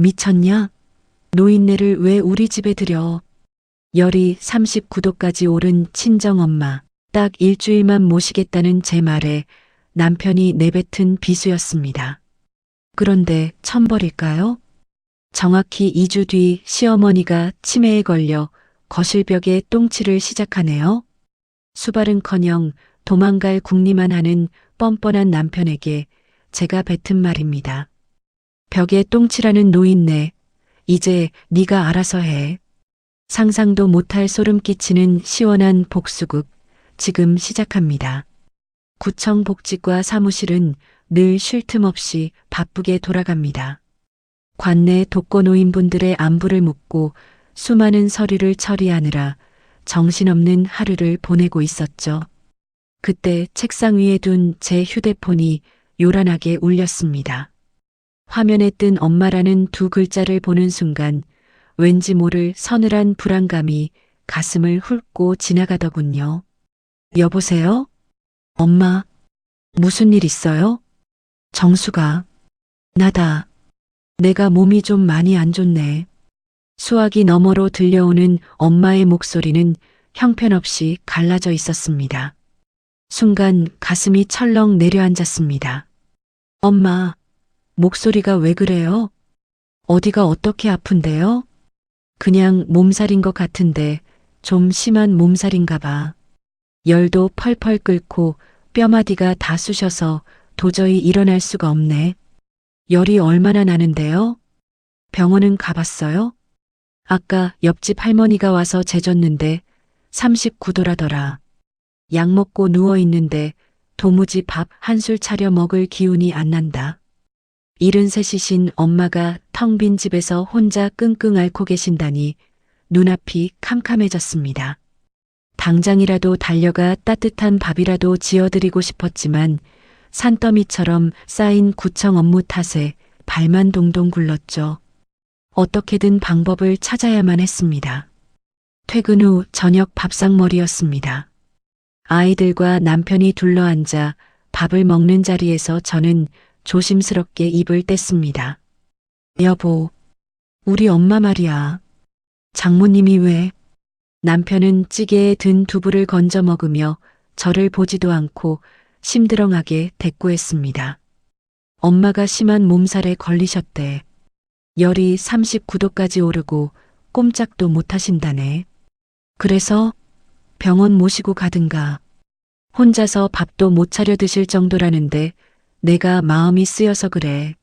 미쳤냐? 노인네를 왜 우리 집에 들여? 열이 39도까지 오른 친정엄마. 딱 일주일만 모시겠다는 제 말에 남편이 내뱉은 비수였습니다. 그런데 천벌일까요? 정확히 2주 뒤 시어머니가 치매에 걸려 거실벽에 똥칠을 시작하네요. 수발은커녕 도망갈 궁리만 하는 뻔뻔한 남편에게 제가 뱉은 말입니다. 벽에 똥칠하는 노인네, 이제 네가 알아서 해. 상상도 못할 소름 끼치는 시원한 복수극, 지금 시작합니다. 구청 복지과 사무실은 늘 쉴 틈 없이 바쁘게 돌아갑니다. 관내 독거노인분들의 안부를 묻고 수많은 서류를 처리하느라 정신없는 하루를 보내고 있었죠. 그때 책상 위에 둔 제 휴대폰이 요란하게 울렸습니다. 화면에 뜬 엄마라는 두 글자를 보는 순간 왠지 모를 서늘한 불안감이 가슴을 훑고 지나가더군요. 여보세요? 엄마, 무슨 일 있어요? 정수가, 나다. 내가 몸이 좀 많이 안 좋네. 수화기 너머로 들려오는 엄마의 목소리는 형편없이 갈라져 있었습니다. 순간 가슴이 철렁 내려앉았습니다. 엄마, 목소리가 왜 그래요? 어디가 어떻게 아픈데요? 그냥 몸살인 것 같은데 좀 심한 몸살인가 봐. 열도 펄펄 끓고 뼈마디가 다 쑤셔서 도저히 일어날 수가 없네. 열이 얼마나 나는데요? 병원은 가봤어요? 아까 옆집 할머니가 와서 재줬는데 39도라더라. 약 먹고 누워 있는데 도무지 밥 한 술 차려 먹을 기운이 안 난다. 73이신 엄마가 텅 빈 집에서 혼자 끙끙 앓고 계신다니 눈앞이 캄캄해졌습니다. 당장이라도 달려가 따뜻한 밥이라도 지어드리고 싶었지만 산더미처럼 쌓인 구청 업무 탓에 발만 동동 굴렀죠. 어떻게든 방법을 찾아야만 했습니다. 퇴근 후 저녁 밥상머리였습니다. 아이들과 남편이 둘러앉아 밥을 먹는 자리에서 저는 조심스럽게 입을 뗐습니다. 여보, 우리 엄마 말이야. 장모님이 왜? 남편은 찌개에 든 두부를 건져 먹으며 저를 보지도 않고 심드렁하게 대꾸했습니다. 엄마가 심한 몸살에 걸리셨대. 열이 39도까지 오르고 꼼짝도 못 하신다네. 그래서 병원 모시고 가든가. 혼자서 밥도 못 차려 드실 정도라는데 내가 마음이 쓰여서 그래.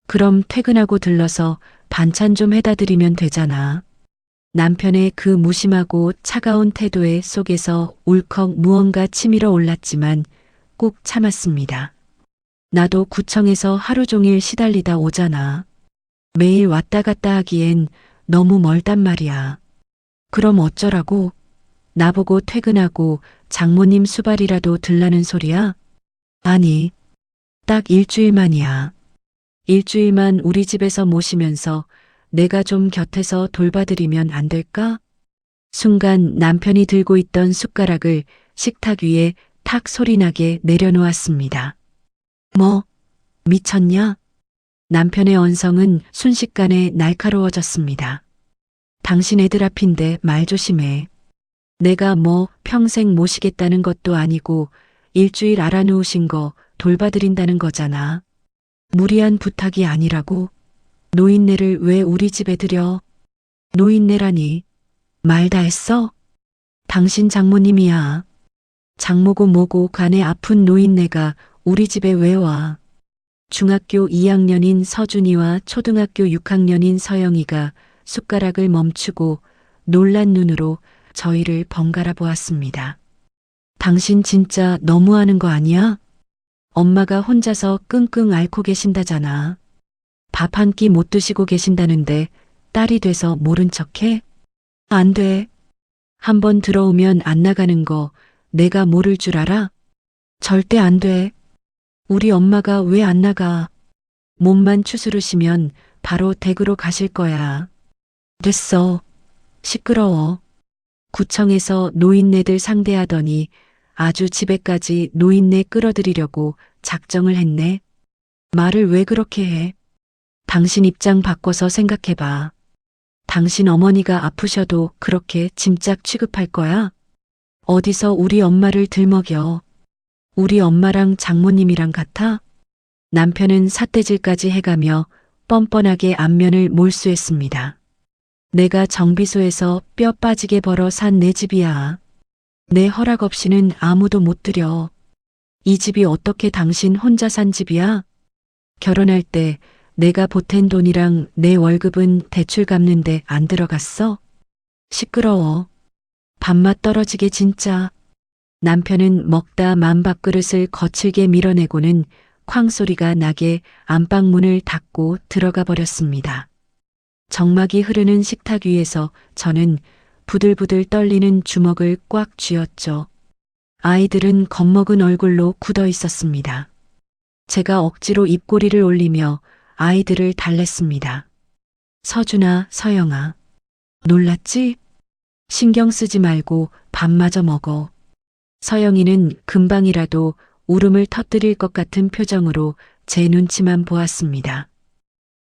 그럼 퇴근하고 들러서 반찬 좀 해다 드리면 되잖아. 남편의 그 무심하고 차가운 태도에 속에서 울컥 무언가 치밀어 올랐지만 꾹 참았습니다. 나도 구청에서 하루 종일 시달리다 오잖아. 매일 왔다 갔다 하기엔 너무 멀단 말이야. 그럼 어쩌라고? 나보고 퇴근하고 장모님 수발이라도 들라는 소리야? 아니, 딱 일주일만이야. 일주일만 우리 집에서 모시면서 내가 좀 곁에서 돌봐드리면 안 될까? 순간 남편이 들고 있던 숟가락을 식탁 위에 탁 소리나게 내려놓았습니다. 뭐, 미쳤냐? 남편의 언성은 순식간에 날카로워졌습니다. 당신 애들 앞인데 말 조심해. 내가 뭐 평생 모시겠다는 것도 아니고 일주일 알아놓으신 거 돌봐드린다는 거잖아. 무리한 부탁이 아니라고. 노인네를 왜 우리 집에 들여? 노인네라니. 말 다 했어? 당신 장모님이야. 장모고 뭐고 간에 아픈 노인네가 우리 집에 왜 와? 중학교 2학년인 서준이와 초등학교 6학년인 서영이가 숟가락을 멈추고 놀란 눈으로 저희를 번갈아 보았습니다. 당신 진짜 너무하는 거 아니야? 엄마가 혼자서 끙끙 앓고 계신다잖아. 밥 한 끼 못 드시고 계신다는데 딸이 돼서 모른 척해? 안 돼. 한번 들어오면 안 나가는 거 내가 모를 줄 알아? 절대 안 돼. 우리 엄마가 왜 안 나가? 몸만 추스르시면 바로 댁으로 가실 거야. 됐어. 시끄러워. 구청에서 노인네들 상대하더니 아주 집에까지 노인네 끌어들이려고 작정을 했네. 말을 왜 그렇게 해? 당신 입장 바꿔서 생각해봐. 당신 어머니가 아프셔도 그렇게 짐짝 취급할 거야? 어디서 우리 엄마를 들먹여. 우리 엄마랑 장모님이랑 같아? 남편은 삿대질까지 해가며 뻔뻔하게 안면을 몰수했습니다. 내가 정비소에서 뼈 빠지게 벌어 산 내 집이야. 내 허락 없이는 아무도 못 들여. 이 집이 어떻게 당신 혼자 산 집이야? 결혼할 때 내가 보탠 돈이랑 내 월급은 대출 갚는데 안 들어갔어? 시끄러워. 밥맛 떨어지게 진짜. 남편은 먹다 맘밥그릇을 거칠게 밀어내고는 쾅 소리가 나게 안방문을 닫고 들어가 버렸습니다. 정막이 흐르는 식탁 위에서 저는 부들부들 떨리는 주먹을 꽉 쥐었죠. 아이들은 겁먹은 얼굴로 굳어 있었습니다. 제가 억지로 입꼬리를 올리며 아이들을 달랬습니다. 서준아, 서영아. 놀랐지? 신경 쓰지 말고 밥마저 먹어. 서영이는 금방이라도 울음을 터뜨릴 것 같은 표정으로 제 눈치만 보았습니다.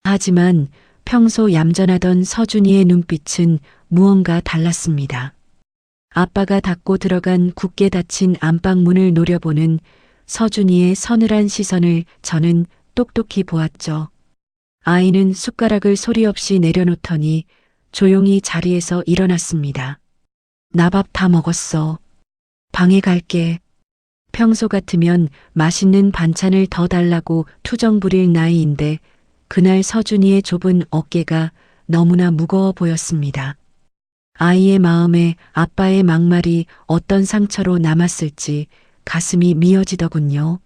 하지만 평소 얌전하던 서준이의 눈빛은 무언가 달랐습니다. 아빠가 닫고 들어간 굳게 닫힌 안방문을 노려보는 서준이의 서늘한 시선을 저는 똑똑히 보았죠. 아이는 숟가락을 소리 없이 내려놓더니 조용히 자리에서 일어났습니다. 나 밥 다 먹었어. 방에 갈게. 평소 같으면 맛있는 반찬을 더 달라고 투정 부릴 나이인데 그날 서준이의 좁은 어깨가 너무나 무거워 보였습니다. 아이의 마음에 아빠의 막말이 어떤 상처로 남았을지 가슴이 미어지더군요.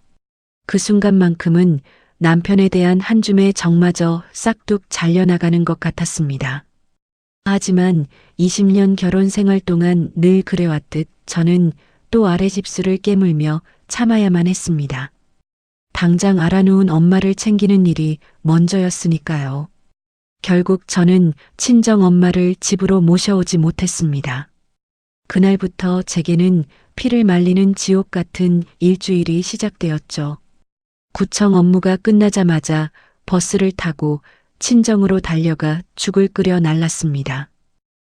그 순간만큼은 남편에 대한 한 줌의 정마저 싹둑 잘려나가는 것 같았습니다. 하지만 20년 결혼 생활 동안 늘 그래왔듯 저는 또 아래 집수를 깨물며 참아야만 했습니다. 당장 알아누운 엄마를 챙기는 일이 먼저였으니까요. 결국 저는 친정 엄마를 집으로 모셔오지 못했습니다. 그날부터 제게는 피를 말리는 지옥 같은 일주일이 시작되었죠. 구청 업무가 끝나자마자 버스를 타고 친정으로 달려가 죽을 끓여 날랐습니다.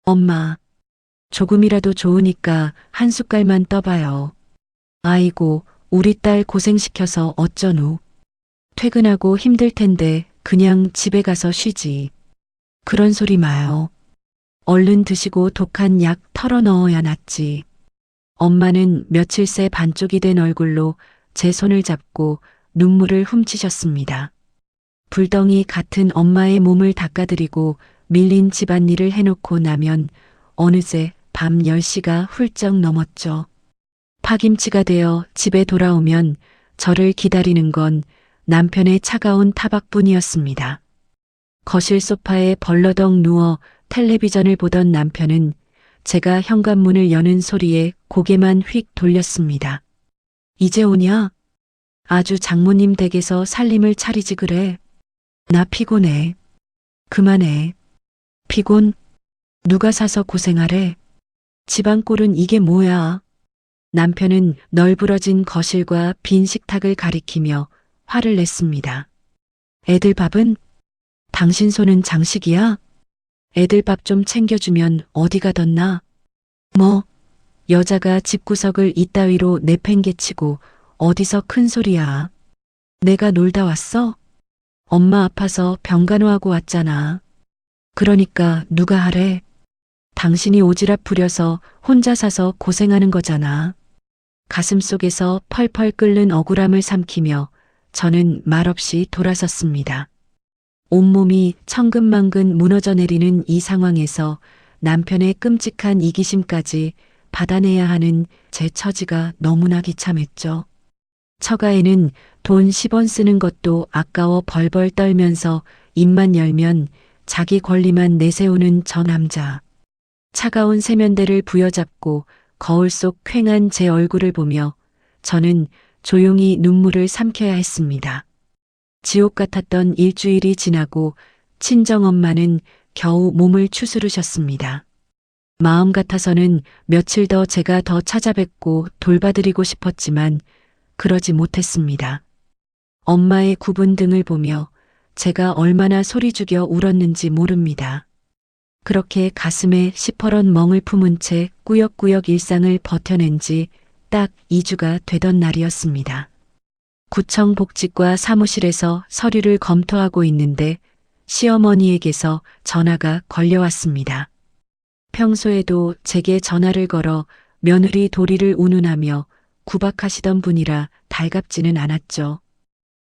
엄마, 조금이라도 좋으니까 한 숟갈만 떠봐요. 아이고, 우리 딸 고생시켜서 어쩌누. 퇴근하고 힘들 텐데 그냥 집에 가서 쉬지. 그런 소리 마요. 얼른 드시고 독한 약 털어 넣어야 낫지. 엄마는 며칠 새 반쪽이 된 얼굴로 제 손을 잡고 눈물을 훔치셨습니다. 불덩이 같은 엄마의 몸을 닦아드리고 밀린 집안일을 해놓고 나면 어느새 밤 10시가 훌쩍 넘었죠. 파김치가 되어 집에 돌아오면 저를 기다리는 건 남편의 차가운 타박뿐이었습니다. 거실 소파에 벌러덩 누워 텔레비전을 보던 남편은 제가 현관문을 여는 소리에 고개만 휙 돌렸습니다. 이제 오냐? 아주 장모님 댁에서 살림을 차리지 그래. 나 피곤해. 그만해. 피곤? 누가 사서 고생하래? 집안 꼴은 이게 뭐야? 남편은 널브러진 거실과 빈 식탁을 가리키며 화를 냈습니다. 애들 밥은? 당신 손은 장식이야? 애들 밥 좀 챙겨주면 어디 가뒀나? 뭐, 여자가 집구석을 이따위로 내팽개치고 어디서 큰 소리야. 내가 놀다 왔어? 엄마 아파서 병간호하고 왔잖아. 그러니까 누가 하래? 당신이 오지랖 부려서 혼자 사서 고생하는 거잖아. 가슴속에서 펄펄 끓는 억울함을 삼키며 저는 말없이 돌아섰습니다. 온몸이 천근만근 무너져 내리는 이 상황에서 남편의 끔찍한 이기심까지 받아내야 하는 제 처지가 너무나 비참했죠. 처가에는 돈 10원 쓰는 것도 아까워 벌벌 떨면서 입만 열면 자기 권리만 내세우는 저 남자. 차가운 세면대를 부여잡고 거울 속 퀭한 제 얼굴을 보며 저는 조용히 눈물을 삼켜야 했습니다. 지옥 같았던 일주일이 지나고 친정엄마는 겨우 몸을 추스르셨습니다. 마음 같아서는 며칠 더 제가 더 찾아뵙고 돌봐드리고 싶었지만 그러지 못했습니다. 엄마의 굽은 등을 보며 제가 얼마나 소리 죽여 울었는지 모릅니다. 그렇게 가슴에 시퍼런 멍을 품은 채 꾸역꾸역 일상을 버텨낸 지 딱 2주가 되던 날이었습니다. 구청 복지과 사무실에서 서류를 검토하고 있는데 시어머니에게서 전화가 걸려왔습니다. 평소에도 제게 전화를 걸어 며느리 도리를 운운하며 구박하시던 분이라 달갑지는 않았죠.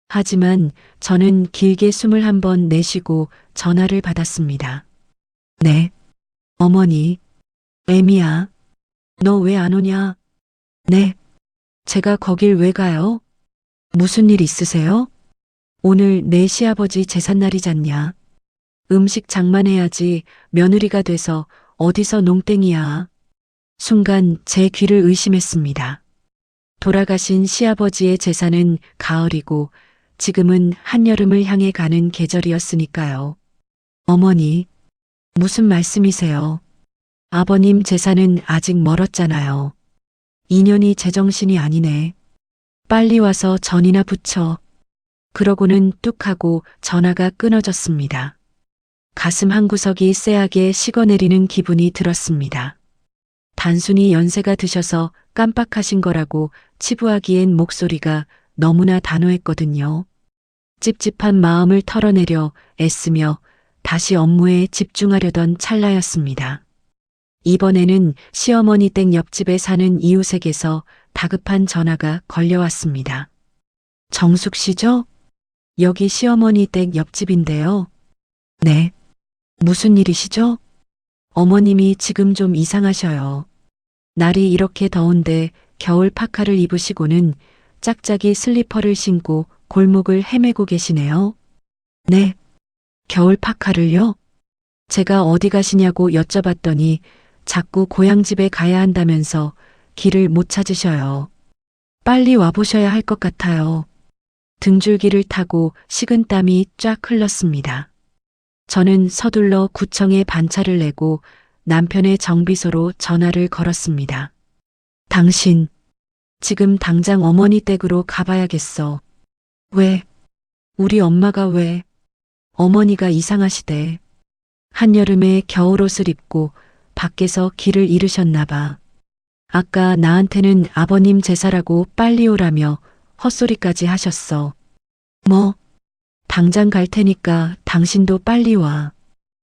하지만 저는 길게 숨을 한번 내쉬고 전화를 받았습니다. 네, 어머니, 애미야, 너 왜 안 오냐? 네, 제가 거길 왜 가요? 무슨 일 있으세요? 오늘 내 시아버지 제삿날이잖냐. 음식 장만해야지 며느리가 돼서 어디서 농땡이야. 순간 제 귀를 의심했습니다. 돌아가신 시아버지의 제사는 가을이고 지금은 한여름을 향해 가는 계절이었으니까요. 어머니, 무슨 말씀이세요? 아버님 제사는 아직 멀었잖아요. 2년이 제정신이 아니네. 빨리 와서 전이나 붙여. 그러고는 뚝 하고 전화가 끊어졌습니다. 가슴 한구석이 쎄하게 식어내리는 기분이 들었습니다. 단순히 연세가 드셔서 깜빡하신 거라고 치부하기엔 목소리가 너무나 단호했거든요. 찝찝한 마음을 털어내려 애쓰며 다시 업무에 집중하려던 찰나였습니다. 이번에는 시어머니 댁 옆집에 사는 이웃에게서 다급한 전화가 걸려왔습니다. 정숙 씨죠? 여기 시어머니 댁 옆집인데요. 네. 무슨 일이시죠? 어머님이 지금 좀 이상하셔요. 날이 이렇게 더운데 겨울 파카를 입으시고는 짝짝이 슬리퍼를 신고 골목을 헤매고 계시네요. 네. 겨울 파카를요? 제가 어디 가시냐고 여쭤봤더니 자꾸 고향집에 가야 한다면서 길을 못 찾으셔요. 빨리 와보셔야 할 것 같아요. 등줄기를 타고 식은땀이 쫙 흘렀습니다. 저는 서둘러 구청에 반차를 내고 남편의 정비소로 전화를 걸었습니다. 당신, 지금 당장 어머니 댁으로 가봐야겠어. 왜? 우리 엄마가 왜? 어머니가 이상하시대. 한여름에 겨울옷을 입고 밖에서 길을 잃으셨나 봐. 아까 나한테는 아버님 제사라고 빨리 오라며 헛소리까지 하셨어. 뭐? 당장 갈 테니까 당신도 빨리 와.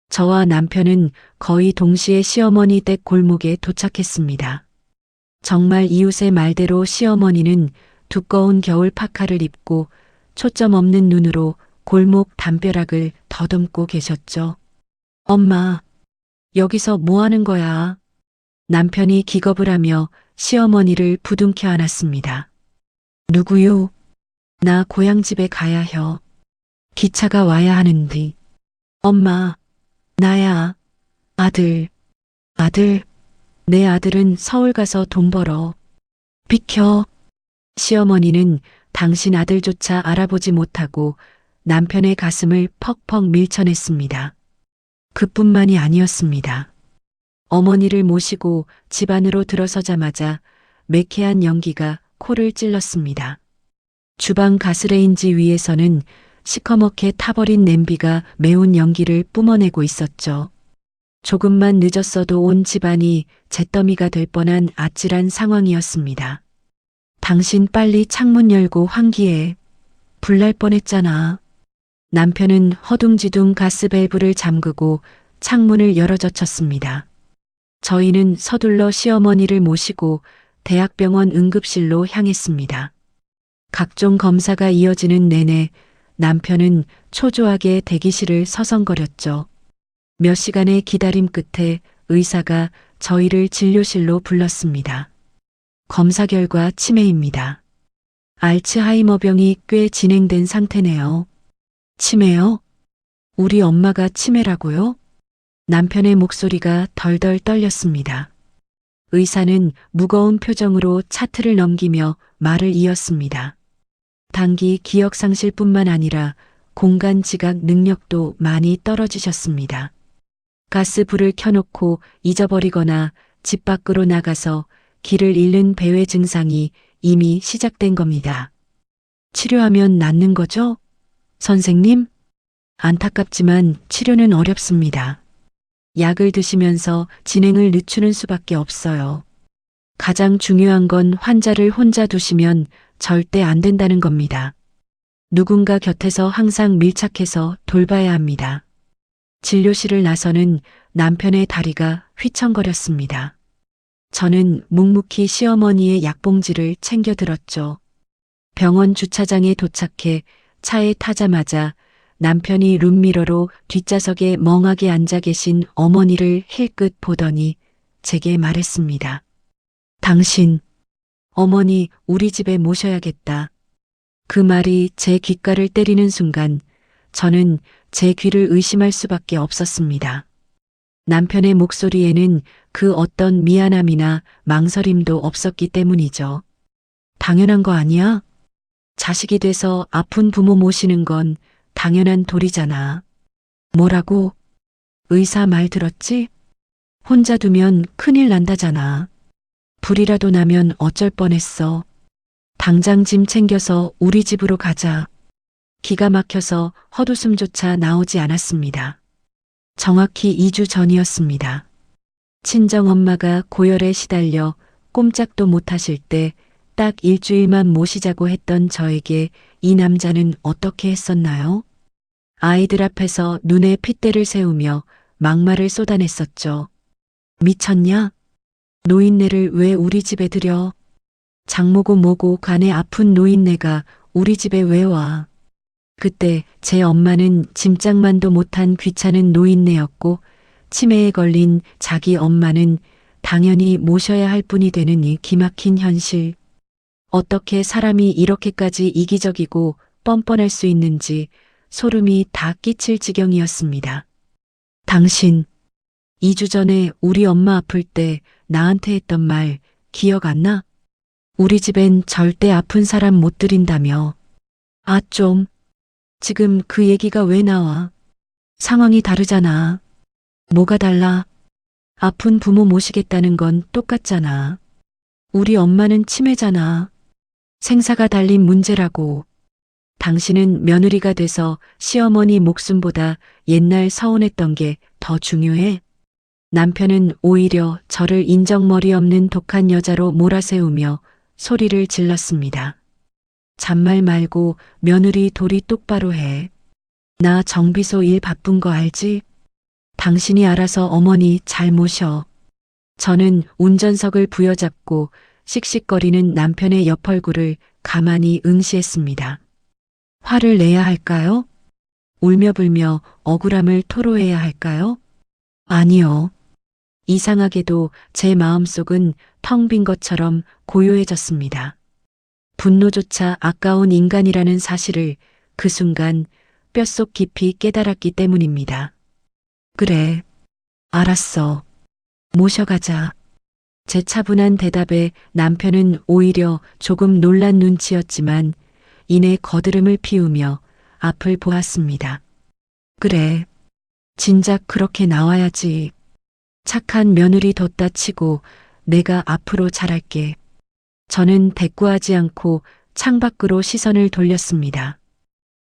저와 남편은 거의 동시에 시어머니 댁 골목에 도착했습니다. 정말 이웃의 말대로 시어머니는 두꺼운 겨울 파카를 입고 초점 없는 눈으로 골목 담벼락을 더듬고 계셨죠. 엄마, 여기서 뭐 하는 거야? 남편이 기겁을 하며 시어머니를 부둥켜 안았습니다. 누구요? 나 고향집에 가야 혀. 기차가 와야 하는데. 엄마, 나야. 아들. 내 아들은 서울 가서 돈 벌어. 비켜. 시어머니는 당신 아들조차 알아보지 못하고 남편의 가슴을 퍽퍽 밀쳐냈습니다. 그뿐만이 아니었습니다. 어머니를 모시고 집 안으로 들어서자마자 매캐한 연기가 코를 찔렀습니다. 주방 가스레인지 위에서는 시커멓게 타버린 냄비가 매운 연기를 뿜어내고 있었죠. 조금만 늦었어도 온 집안이 잿더미가 될 뻔한 아찔한 상황이었습니다. 당신 빨리 창문 열고 환기해. 불날 뻔했잖아. 남편은 허둥지둥 가스밸브를 잠그고 창문을 열어젖혔습니다. 저희는 서둘러 시어머니를 모시고 대학병원 응급실로 향했습니다. 각종 검사가 이어지는 내내 남편은 초조하게 대기실을 서성거렸죠. 몇 시간의 기다림 끝에 의사가 저희를 진료실로 불렀습니다. 검사 결과 치매입니다. 알츠하이머병이 꽤 진행된 상태네요. 치매요? 우리 엄마가 치매라고요? 남편의 목소리가 덜덜 떨렸습니다. 의사는 무거운 표정으로 차트를 넘기며 말을 이었습니다. 단기 기억상실뿐만 아니라 공간 지각 능력도 많이 떨어지셨습니다. 가스불을 켜놓고 잊어버리거나 집 밖으로 나가서 길을 잃는 배회 증상이 이미 시작된 겁니다. 치료하면 낫는 거죠? 선생님? 안타깝지만 치료는 어렵습니다. 약을 드시면서 진행을 늦추는 수밖에 없어요. 가장 중요한 건 환자를 혼자 두시면 절대 안 된다는 겁니다. 누군가 곁에서 항상 밀착해서 돌봐야 합니다. 진료실을 나서는 남편의 다리가 휘청거렸습니다. 저는 묵묵히 시어머니의 약봉지를 챙겨 들었죠. 병원 주차장에 도착해 차에 타자마자 남편이 룸미러로 뒷좌석에 멍하게 앉아 계신 어머니를 힐끗 보더니 제게 말했습니다. 당신, 어머니 우리 집에 모셔야겠다. 그 말이 제 귓가를 때리는 순간 저는 제 귀를 의심할 수밖에 없었습니다. 남편의 목소리에는 그 어떤 미안함이나 망설임도 없었기 때문이죠. 당연한 거 아니야? 자식이 돼서 아픈 부모 모시는 건 당연한 도리잖아. 뭐라고? 의사 말 들었지? 혼자 두면 큰일 난다잖아. 불이라도 나면 어쩔 뻔했어. 당장 짐 챙겨서 우리 집으로 가자. 기가 막혀서 헛웃음조차 나오지 않았습니다. 정확히 2주 전이었습니다. 친정엄마가 고열에 시달려 꼼짝도 못하실 때 딱 일주일만 모시자고 했던 저에게 이 남자는 어떻게 했었나요? 아이들 앞에서 눈에 핏대를 세우며 막말을 쏟아냈었죠. 미쳤냐? 노인네를 왜 우리 집에 들여? 장모고 뭐고 간에 아픈 노인네가 우리 집에 왜 와? 그때 제 엄마는 짐짝만도 못한 귀찮은 노인네였고 치매에 걸린 자기 엄마는 당연히 모셔야 할 분이 되는 이 기막힌 현실. 어떻게 사람이 이렇게까지 이기적이고 뻔뻔할 수 있는지 소름이 다 끼칠 지경이었습니다. 당신, 2주 전에 우리 엄마 아플 때 나한테 했던 말 기억 안 나? 우리 집엔 절대 아픈 사람 못 들인다며. 아 좀, 지금 그 얘기가 왜 나와? 상황이 다르잖아. 뭐가 달라? 아픈 부모 모시겠다는 건 똑같잖아. 우리 엄마는 치매잖아. 생사가 달린 문제라고. 당신은 며느리가 돼서 시어머니 목숨보다 옛날 서운했던 게 더 중요해? 남편은 오히려 저를 인정머리 없는 독한 여자로 몰아세우며 소리를 질렀습니다. 잔말 말고 며느리 도리 똑바로 해. 나 정비소 일 바쁜 거 알지? 당신이 알아서 어머니 잘 모셔. 저는 운전석을 부여잡고 씩씩거리는 남편의 옆 얼굴을 가만히 응시했습니다. 화를 내야 할까요? 울며 불며 억울함을 토로해야 할까요? 아니요. 이상하게도 제 마음속은 텅 빈 것처럼 고요해졌습니다. 분노조차 아까운 인간이라는 사실을 그 순간 뼛속 깊이 깨달았기 때문입니다. 그래, 알았어. 모셔가자. 제 차분한 대답에 남편은 오히려 조금 놀란 눈치였지만 이내 거드름을 피우며 앞을 보았습니다. 그래, 진작 그렇게 나와야지. 착한 며느리 뒀다 치고 내가 앞으로 잘할게. 저는 대꾸하지 않고 창밖으로 시선을 돌렸습니다.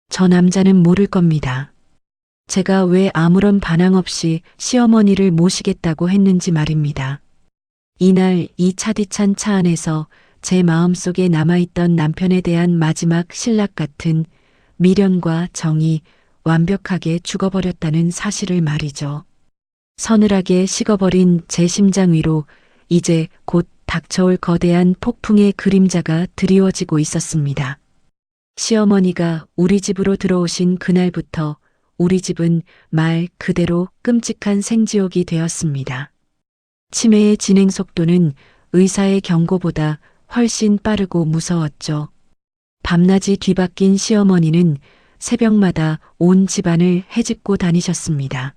저 남자는 모를 겁니다. 제가 왜 아무런 반항 없이 시어머니를 모시겠다고 했는지 말입니다. 이날 이 차디찬 차 안에서 제 마음속에 남아있던 남편에 대한 마지막 신락 같은 미련과 정이 완벽하게 죽어버렸다는 사실을 말이죠. 서늘하게 식어버린 제 심장 위로 이제 곧 닥쳐올 거대한 폭풍의 그림자가 드리워지고 있었습니다. 시어머니가 우리 집으로 들어오신 그날부터 우리 집은 말 그대로 끔찍한 생지옥이 되었습니다. 치매의 진행 속도는 의사의 경고보다 훨씬 빠르고 무서웠죠. 밤낮이 뒤바뀐 시어머니는 새벽마다 온 집안을 헤집고 다니셨습니다.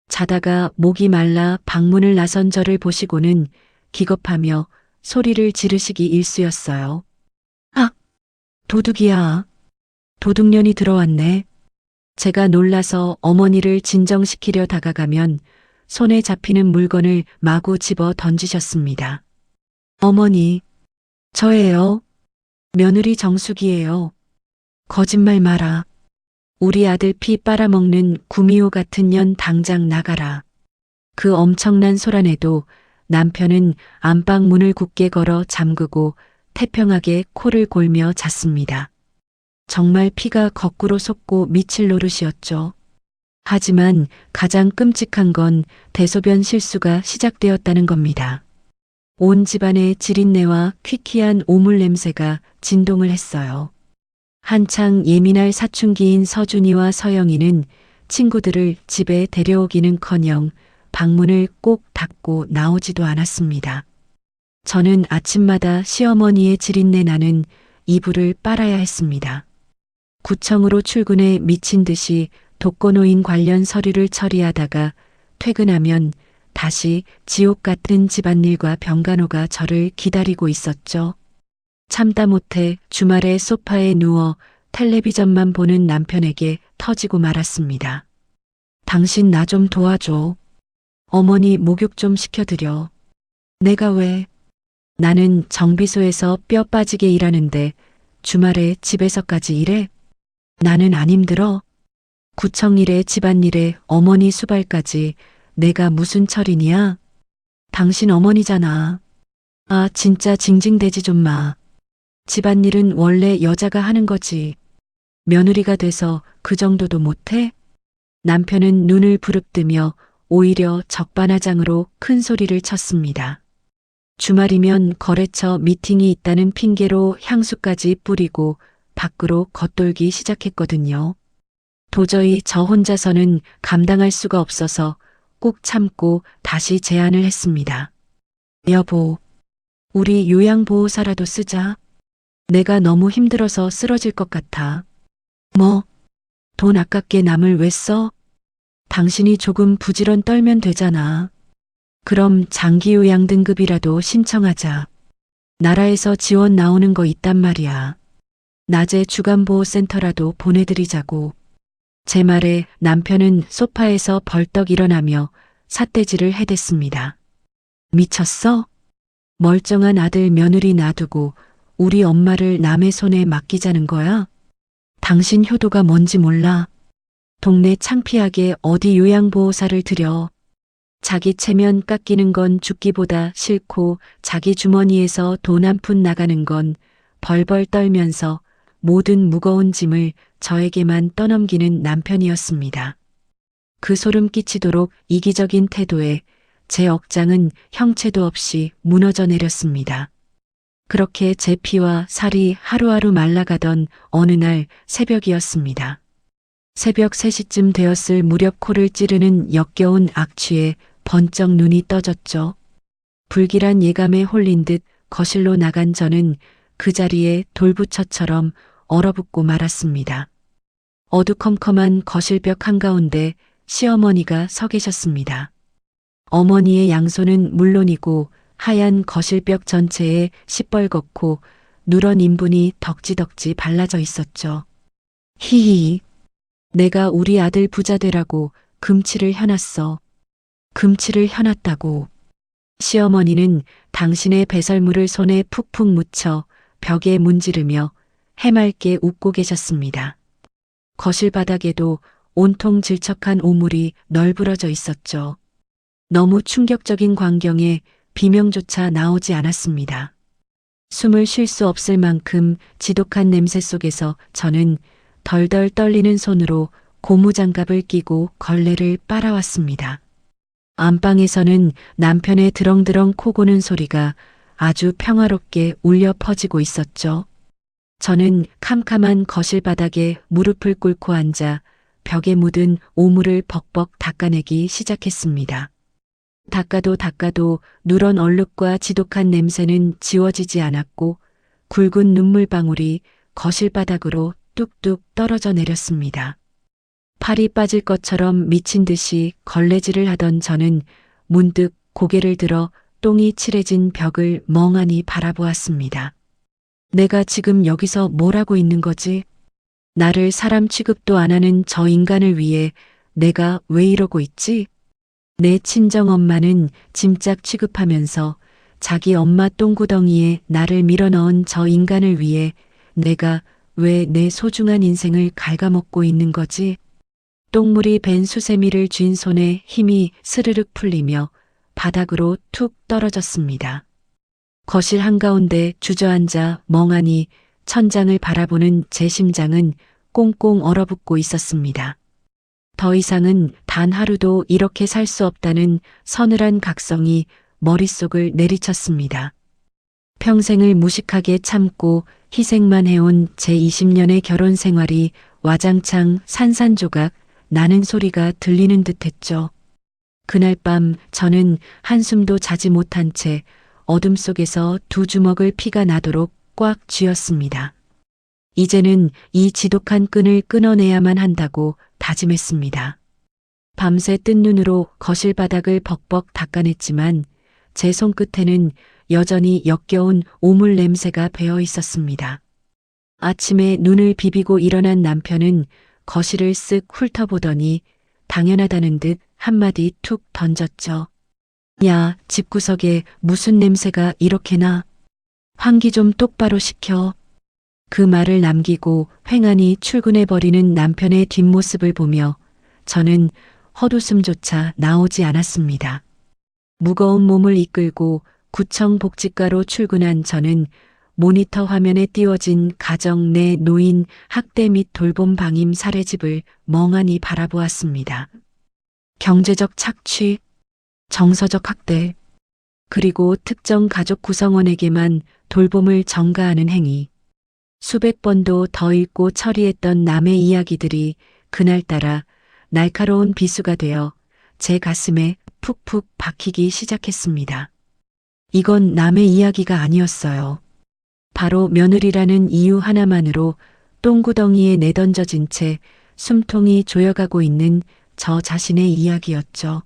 자다가 목이 말라 방문을 나선 저를 보시고는 기겁하며 소리를 지르시기 일쑤였어요. 아! 도둑이야. 도둑년이 들어왔네. 제가 놀라서 어머니를 진정시키려 다가가면 손에 잡히는 물건을 마구 집어 던지셨습니다. 어머니, 저예요. 며느리 정숙이에요. 거짓말 마라. 우리 아들 피 빨아먹는 구미호 같은 년 당장 나가라. 그 엄청난 소란에도 남편은 안방 문을 굳게 걸어 잠그고 태평하게 코를 골며 잤습니다. 정말 피가 거꾸로 솟고 미칠 노릇이었죠. 하지만 가장 끔찍한 건 대소변 실수가 시작되었다는 겁니다. 온 집안의 지린내와 퀴퀴한 오물 냄새가 진동을 했어요. 한창 예민할 사춘기인 서준이와 서영이는 친구들을 집에 데려오기는커녕 방문을 꼭 닫고 나오지도 않았습니다. 저는 아침마다 시어머니의 지린내 나는 이불을 빨아야 했습니다. 구청으로 출근해 미친 듯이 독거노인 관련 서류를 처리하다가 퇴근하면 다시 지옥 같은 집안일과 병간호가 저를 기다리고 있었죠. 참다 못해 주말에 소파에 누워 텔레비전만 보는 남편에게 터지고 말았습니다. 당신 나 좀 도와줘. 어머니 목욕 좀 시켜드려. 내가 왜? 나는 정비소에서 뼈 빠지게 일하는데 주말에 집에서까지 일해? 나는 안 힘들어? 구청 일에 집안일에 어머니 수발까지 내가 무슨 철이냐? 당신 어머니잖아. 아, 진짜 징징대지 좀 마. 집안일은 원래 여자가 하는 거지. 며느리가 돼서 그 정도도 못해? 남편은 눈을 부릅뜨며 오히려 적반하장으로 큰 소리를 쳤습니다. 주말이면 거래처 미팅이 있다는 핑계로 향수까지 뿌리고 밖으로 겉돌기 시작했거든요. 도저히 저 혼자서는 감당할 수가 없어서 꾹 참고 다시 제안을 했습니다. 여보, 우리 요양보호사라도 쓰자. 내가 너무 힘들어서 쓰러질 것 같아. 뭐? 돈 아깝게 남을 왜 써? 당신이 조금 부지런 떨면 되잖아. 그럼 장기요양 등급이라도 신청하자. 나라에서 지원 나오는 거 있단 말이야. 낮에 주간보호센터라도 보내드리자고. 제 말에 남편은 소파에서 벌떡 일어나며 삿대질을 해댔습니다. 미쳤어? 멀쩡한 아들 며느리 놔두고 우리 엄마를 남의 손에 맡기자는 거야? 당신 효도가 뭔지 몰라. 동네 창피하게 어디 요양보호사를 들여. 자기 체면 깎이는 건 죽기보다 싫고 자기 주머니에서 돈 한 푼 나가는 건 벌벌 떨면서 모든 무거운 짐을 저에게만 떠넘기는 남편이었습니다. 그 소름 끼치도록 이기적인 태도에 제 억장은 형체도 없이 무너져 내렸습니다. 그렇게 제 피와 살이 하루하루 말라가던 어느 날 새벽이었습니다. 새벽 3시쯤 되었을 무렵 코를 찌르는 역겨운 악취에 번쩍 눈이 떠졌죠. 불길한 예감에 홀린 듯 거실로 나간 저는 그 자리에 돌부처처럼 얼어붙고 말았습니다. 어두컴컴한 거실벽 한가운데 시어머니가 서 계셨습니다. 어머니의 양손은 물론이고 하얀 거실벽 전체에 시뻘겋고 누런 인분이 덕지덕지 발라져 있었죠. 히히, 내가 우리 아들 부자 되라고 금치를 혀놨어. 금치를 혀놨다고. 시어머니는 당신의 배설물을 손에 푹푹 묻혀 벽에 문지르며 해맑게 웃고 계셨습니다. 거실 바닥에도 온통 질척한 오물이 널브러져 있었죠. 너무 충격적인 광경에 비명조차 나오지 않았습니다. 숨을 쉴 수 없을 만큼 지독한 냄새 속에서 저는 덜덜 떨리는 손으로 고무장갑을 끼고 걸레를 빨아왔습니다. 안방에서는 남편의 드렁드렁 코 고는 소리가 아주 평화롭게 울려 퍼지고 있었죠. 저는 캄캄한 거실 바닥에 무릎을 꿇고 앉아 벽에 묻은 오물을 벅벅 닦아내기 시작했습니다. 닦아도 누런 얼룩과 지독한 냄새는 지워지지 않았고 굵은 눈물방울이 거실 바닥으로 뚝뚝 떨어져 내렸습니다. 팔이 빠질 것처럼 미친 듯이 걸레질을 하던 저는 문득 고개를 들어 똥이 칠해진 벽을 멍하니 바라보았습니다. 내가 지금 여기서 뭘 하고 있는 거지? 나를 사람 취급도 안 하는 저 인간을 위해 내가 왜 이러고 있지? 내 친정엄마는 짐짝 취급하면서 자기 엄마 똥구덩이에 나를 밀어넣은 저 인간을 위해 내가 왜 내 소중한 인생을 갉아먹고 있는 거지? 똥물이 밴 수세미를 쥔 손에 힘이 스르륵 풀리며 바닥으로 툭 떨어졌습니다. 거실 한가운데 주저앉아 멍하니 천장을 바라보는 제 심장은 꽁꽁 얼어붙고 있었습니다. 더 이상은 단 하루도 이렇게 살 수 없다는 서늘한 각성이 머릿속을 내리쳤습니다. 평생을 무식하게 참고 희생만 해온 제 20년의 결혼 생활이 와장창 산산조각 나는 소리가 들리는 듯했죠. 그날 밤 저는 한숨도 자지 못한 채 어둠 속에서 두 주먹을 피가 나도록 꽉 쥐었습니다. 이제는 이 지독한 끈을 끊어내야만 한다고 다짐했습니다. 밤새 뜬 눈으로 거실 바닥을 벅벅 닦아냈지만 제 손끝에는 여전히 역겨운 오물 냄새가 배어 있었습니다. 아침에 눈을 비비고 일어난 남편은 거실을 쓱 훑어보더니 당연하다는 듯 한마디 툭 던졌죠. 야, 집구석에 무슨 냄새가 이렇게 나? 환기 좀 똑바로 시켜. 그 말을 남기고 횡하니 출근해버리는 남편의 뒷모습을 보며 저는 헛웃음조차 나오지 않았습니다. 무거운 몸을 이끌고 구청 복지과로 출근한 저는 모니터 화면에 띄워진 가정 내 노인 학대 및 돌봄 방임 사례집을 멍하니 바라보았습니다. 경제적 착취, 정서적 학대, 그리고 특정 가족 구성원에게만 돌봄을 전가하는 행위. 수백 번도 더 읽고 처리했던 남의 이야기들이 그날따라 날카로운 비수가 되어 제 가슴에 푹푹 박히기 시작했습니다. 이건 남의 이야기가 아니었어요. 바로 며느리라는 이유 하나만으로 똥구덩이에 내던져진 채 숨통이 조여가고 있는 저 자신의 이야기였죠.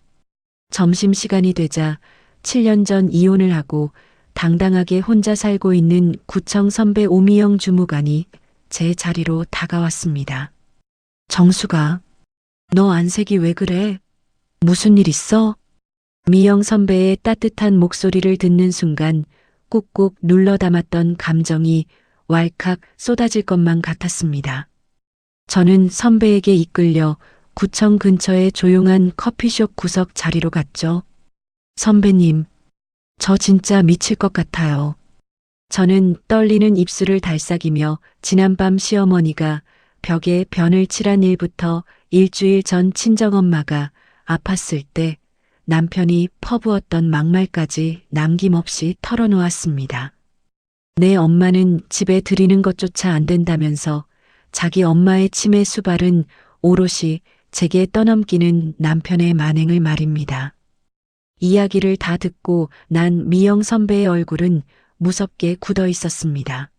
점심시간이 되자 7년 전 이혼을 하고 당당하게 혼자 살고 있는 구청 선배 오미영 주무관이 제 자리로 다가왔습니다. 정수가, 너 안색이 왜 그래? 무슨 일 있어? 미영 선배의 따뜻한 목소리를 듣는 순간 꾹꾹 눌러 담았던 감정이 왈칵 쏟아질 것만 같았습니다. 저는 선배에게 이끌려 구청 근처의 조용한 커피숍 구석 자리로 갔죠. 선배님, 저 진짜 미칠 것 같아요. 저는 떨리는 입술을 달싹이며 지난밤 시어머니가 벽에 변을 칠한 일부터 일주일 전 친정엄마가 아팠을 때 남편이 퍼부었던 막말까지 남김없이 털어놓았습니다. 내 엄마는 집에 들이는 것조차 안 된다면서 자기 엄마의 치매 수발은 오롯이 제게 떠넘기는 남편의 만행을 말입니다. 이야기를 다 듣고 난 미영 선배의 얼굴은 무섭게 굳어 있었습니다.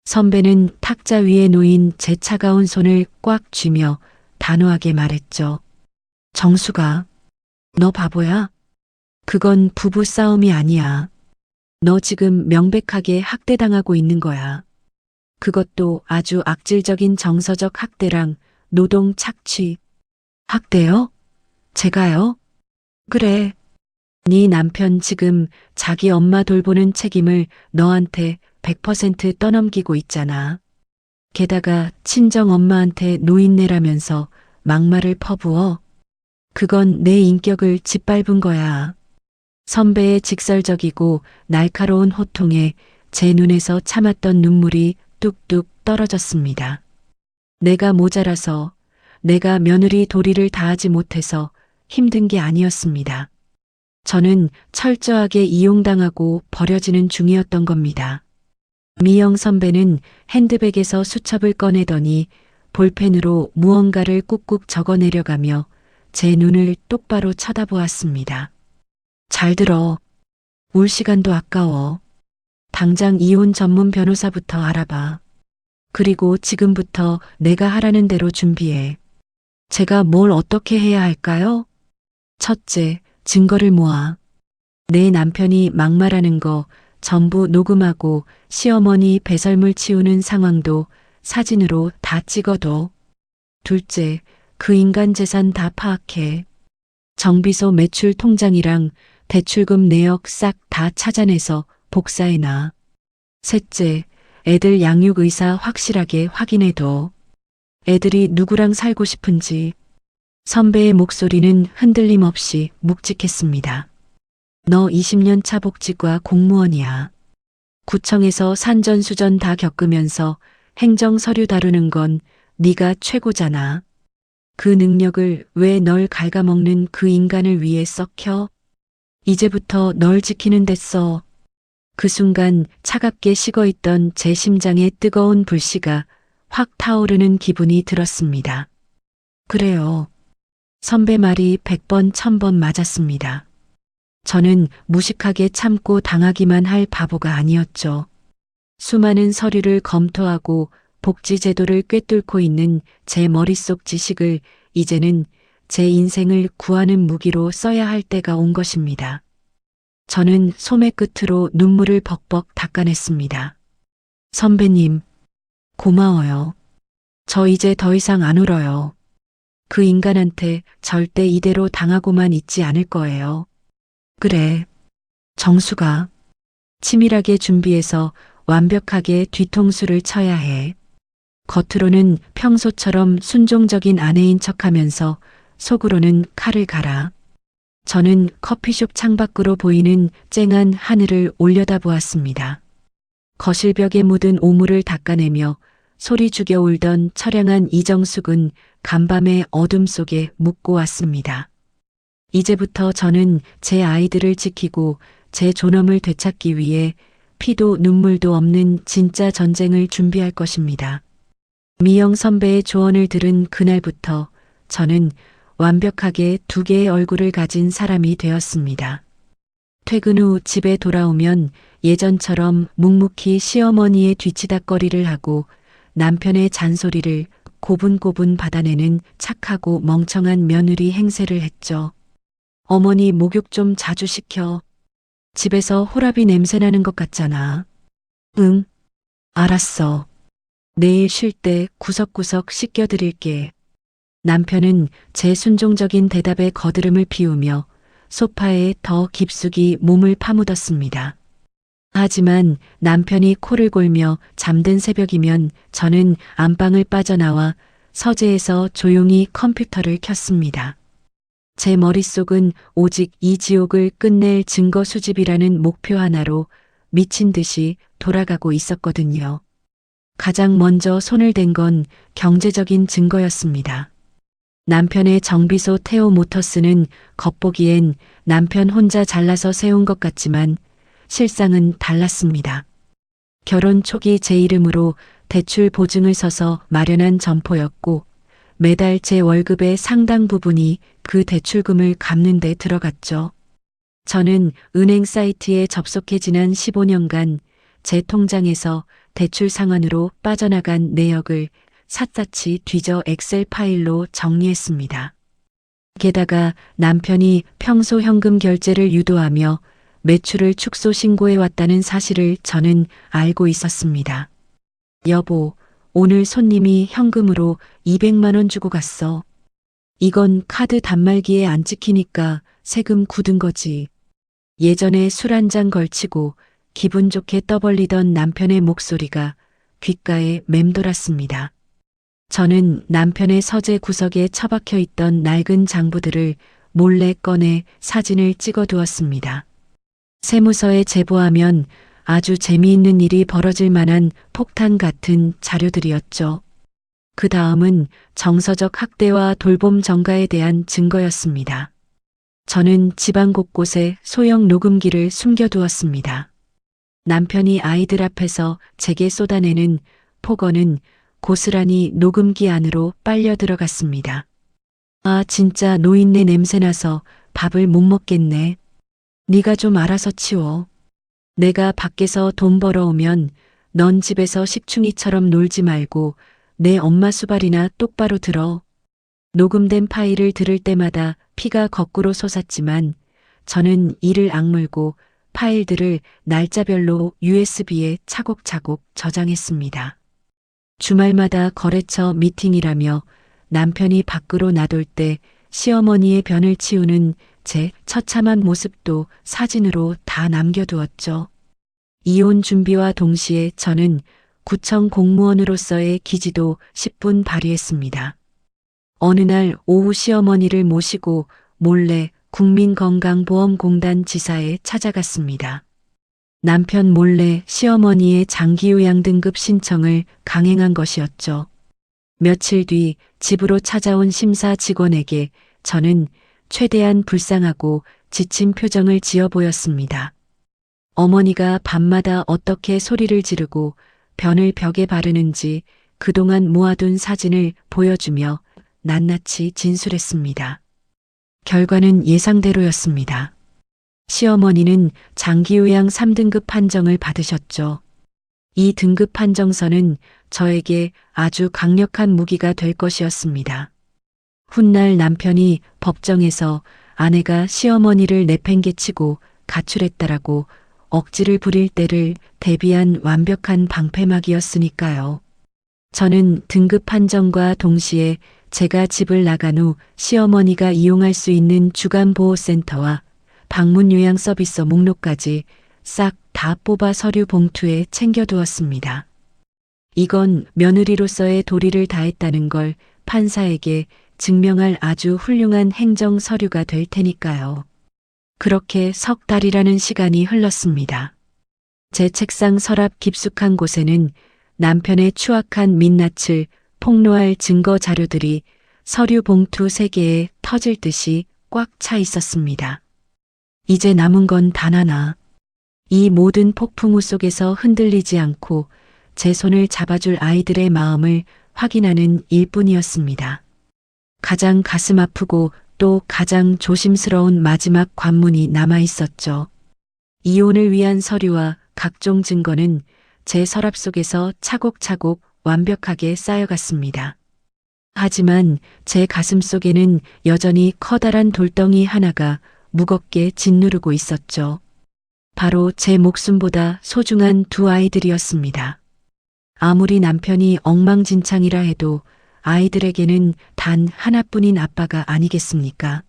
선배는 탁자 위에 놓인 제 차가운 손을 꽉 쥐며 단호하게 말했죠. 정수가, 너 바보야? 그건 부부 싸움이 아니야. 너 지금 명백하게 학대당하고 있는 거야. 그것도 아주 악질적인 정서적 학대랑 노동 착취. 학대요? 제가요? 그래. 네 남편 지금 자기 엄마 돌보는 책임을 너한테 100% 떠넘기고 있잖아. 게다가 친정 엄마한테 노인네라면서 막말을 퍼부어. 그건 내 인격을 짓밟은 거야. 선배의 직설적이고 날카로운 호통에 제 눈에서 참았던 눈물이 뚝뚝 떨어졌습니다. 내가 모자라서, 내가 며느리 도리를 다하지 못해서 힘든 게 아니었습니다. 저는 철저하게 이용당하고 버려지는 중이었던 겁니다. 미영 선배는 핸드백에서 수첩을 꺼내더니 볼펜으로 무언가를 꾹꾹 적어내려가며 제 눈을 똑바로 쳐다보았습니다. 잘 들어. 울 시간도 아까워. 당장 이혼 전문 변호사부터 알아봐. 그리고 지금부터 내가 하라는 대로 준비해. 제가 뭘 어떻게 해야 할까요? 첫째, 증거를 모아. 내 남편이 막말하는 거 전부 녹음하고 시어머니 배설물 치우는 상황도 사진으로 다 찍어둬. 둘째, 그 인간 재산 다 파악해. 정비소 매출 통장이랑 대출금 내역 싹 다 찾아내서 복사해놔. 셋째, 애들 양육 의사 확실하게 확인해둬. 애들이 누구랑 살고 싶은지. 선배의 목소리는 흔들림 없이 묵직했습니다. 너 20년 차 복지과 공무원이야. 구청에서 산전수전 다 겪으면서 행정 서류 다루는 건 네가 최고잖아. 그 능력을 왜 널 갉아먹는 그 인간을 위해 썩혀? 이제부터 널 지키는 데 써. 그 순간 차갑게 식어있던 제 심장에 뜨거운 불씨가 확 타오르는 기분이 들었습니다. 그래요. 선배 말이 100번 1000번 맞았습니다. 저는 무식하게 참고 당하기만 할 바보가 아니었죠. 수많은 서류를 검토하고 복지제도를 꿰뚫고 있는 제 머릿속 지식을 이제는 제 인생을 구하는 무기로 써야 할 때가 온 것입니다. 저는 소매 끝으로 눈물을 벅벅 닦아냈습니다. 선배님, 고마워요. 저 이제 더 이상 안 울어요. 그 인간한테 절대 이대로 당하고만 있지 않을 거예요. 그래, 정수가 치밀하게 준비해서 완벽하게 뒤통수를 쳐야 해. 겉으로는 평소처럼 순종적인 아내인 척하면서 속으로는 칼을 갈아. 저는 커피숍 창밖으로 보이는 쨍한 하늘을 올려다보았습니다. 거실벽에 묻은 오물을 닦아내며 소리 죽여 울던 처량한 이정숙은 간밤의 어둠 속에 묻고 왔습니다. 이제부터 저는 제 아이들을 지키고 제 존엄을 되찾기 위해 피도 눈물도 없는 진짜 전쟁을 준비할 것입니다. 미영 선배의 조언을 들은 그날부터 저는 완벽하게 두 개의 얼굴을 가진 사람이 되었습니다. 퇴근 후 집에 돌아오면 예전처럼 묵묵히 시어머니의 뒤치다꺼리를 하고 남편의 잔소리를 고분고분 받아내는 착하고 멍청한 며느리 행세를 했죠. 어머니 목욕 좀 자주 시켜. 집에서 호라비 냄새 나는 것 같잖아. 응, 알았어. 내일 쉴 때 구석구석 씻겨드릴게. 남편은 제 순종적인 대답에 거드름을 피우며 소파에 더 깊숙이 몸을 파묻었습니다. 하지만 남편이 코를 골며 잠든 새벽이면 저는 안방을 빠져나와 서재에서 조용히 컴퓨터를 켰습니다. 제 머릿속은 오직 이 지옥을 끝낼 증거 수집이라는 목표 하나로 미친 듯이 돌아가고 있었거든요. 가장 먼저 손을 댄 건 경제적인 증거였습니다. 남편의 정비소 테오 모터스는 겉보기엔 남편 혼자 잘라서 세운 것 같지만 실상은 달랐습니다. 결혼 초기 제 이름으로 대출 보증을 서서 마련한 점포였고 매달 제 월급의 상당 부분이 그 대출금을 갚는 데 들어갔죠. 저는 은행 사이트에 접속해 지난 15년간 제 통장에서 대출 상환으로 빠져나간 내역을 샅샅이 뒤져 엑셀 파일로 정리했습니다. 게다가 남편이 평소 현금 결제를 유도하며 매출을 축소 신고해 왔다는 사실을 저는 알고 있었습니다. 여보, 오늘 손님이 현금으로 200만 원 주고 갔어. 이건 카드 단말기에 안 찍히니까 세금 굳은 거지. 예전에 술 한 잔 걸치고 기분 좋게 떠벌리던 남편의 목소리가 귓가에 맴돌았습니다. 저는 남편의 서재 구석에 처박혀 있던 낡은 장부들을 몰래 꺼내 사진을 찍어 두었습니다. 세무서에 제보하면 아주 재미있는 일이 벌어질 만한 폭탄 같은 자료들이었죠. 그 다음은 정서적 학대와 돌봄 전가에 대한 증거였습니다. 저는 집안 곳곳에 소형 녹음기를 숨겨두었습니다. 남편이 아이들 앞에서 제게 쏟아내는 폭언은 고스란히 녹음기 안으로 빨려 들어갔습니다. 아, 진짜 노인네 냄새나서 밥을 못 먹겠네. 네가 좀 알아서 치워. 내가 밖에서 돈 벌어오면 넌 집에서 식충이처럼 놀지 말고 내 엄마 수발이나 똑바로 들어. 녹음된 파일을 들을 때마다 피가 거꾸로 솟았지만 저는 이를 악물고 파일들을 날짜별로 USB에 차곡차곡 저장했습니다. 주말마다 거래처 미팅이라며 남편이 밖으로 나돌 때 시어머니의 변을 치우는 제 처참한 모습도 사진으로 다 남겨두었죠. 이혼 준비와 동시에 저는 구청 공무원으로서의 기지도 10분 발휘했습니다. 어느 날 오후 시어머니를 모시고 몰래 국민건강보험공단 지사에 찾아갔습니다. 남편 몰래 시어머니의 장기요양 등급 신청을 강행한 것이었죠. 며칠 뒤 집으로 찾아온 심사 직원에게 저는 최대한 불쌍하고 지친 표정을 지어 보였습니다. 어머니가 밤마다 어떻게 소리를 지르고 변을 벽에 바르는지 그동안 모아둔 사진을 보여주며 낱낱이 진술했습니다. 결과는 예상대로였습니다. 시어머니는 장기요양 3등급 판정을 받으셨죠. 이 등급 판정서는 저에게 아주 강력한 무기가 될 것이었습니다. 훗날 남편이 법정에서 아내가 시어머니를 내팽개치고 가출했다라고 억지를 부릴 때를 대비한 완벽한 방패막이었으니까요. 저는 등급 판정과 동시에 제가 집을 나간 후 시어머니가 이용할 수 있는 주간보호센터와 방문요양 서비스 목록까지 싹 다 뽑아 서류 봉투에 챙겨두었습니다. 이건 며느리로서의 도리를 다했다는 걸 판사에게 증명할 아주 훌륭한 행정 서류가 될 테니까요. 그렇게 석 달이라는 시간이 흘렀습니다. 제 책상 서랍 깊숙한 곳에는 남편의 추악한 민낯을 폭로할 증거 자료들이 서류 봉투 3개에 터질 듯이 꽉 차 있었습니다. 이제 남은 건 단 하나. 이 모든 폭풍우 속에서 흔들리지 않고 제 손을 잡아줄 아이들의 마음을 확인하는 일뿐이었습니다. 가장 가슴 아프고 또 가장 조심스러운 마지막 관문이 남아 있었죠. 이혼을 위한 서류와 각종 증거는 제 서랍 속에서 차곡차곡 완벽하게 쌓여갔습니다. 하지만 제 가슴 속에는 여전히 커다란 돌덩이 하나가 무겁게 짓누르고 있었죠. 바로 제 목숨보다 소중한 2 아이들이었습니다. 아무리 남편이 엉망진창이라 해도 아이들에게는 단 하나뿐인 아빠가 아니겠습니까?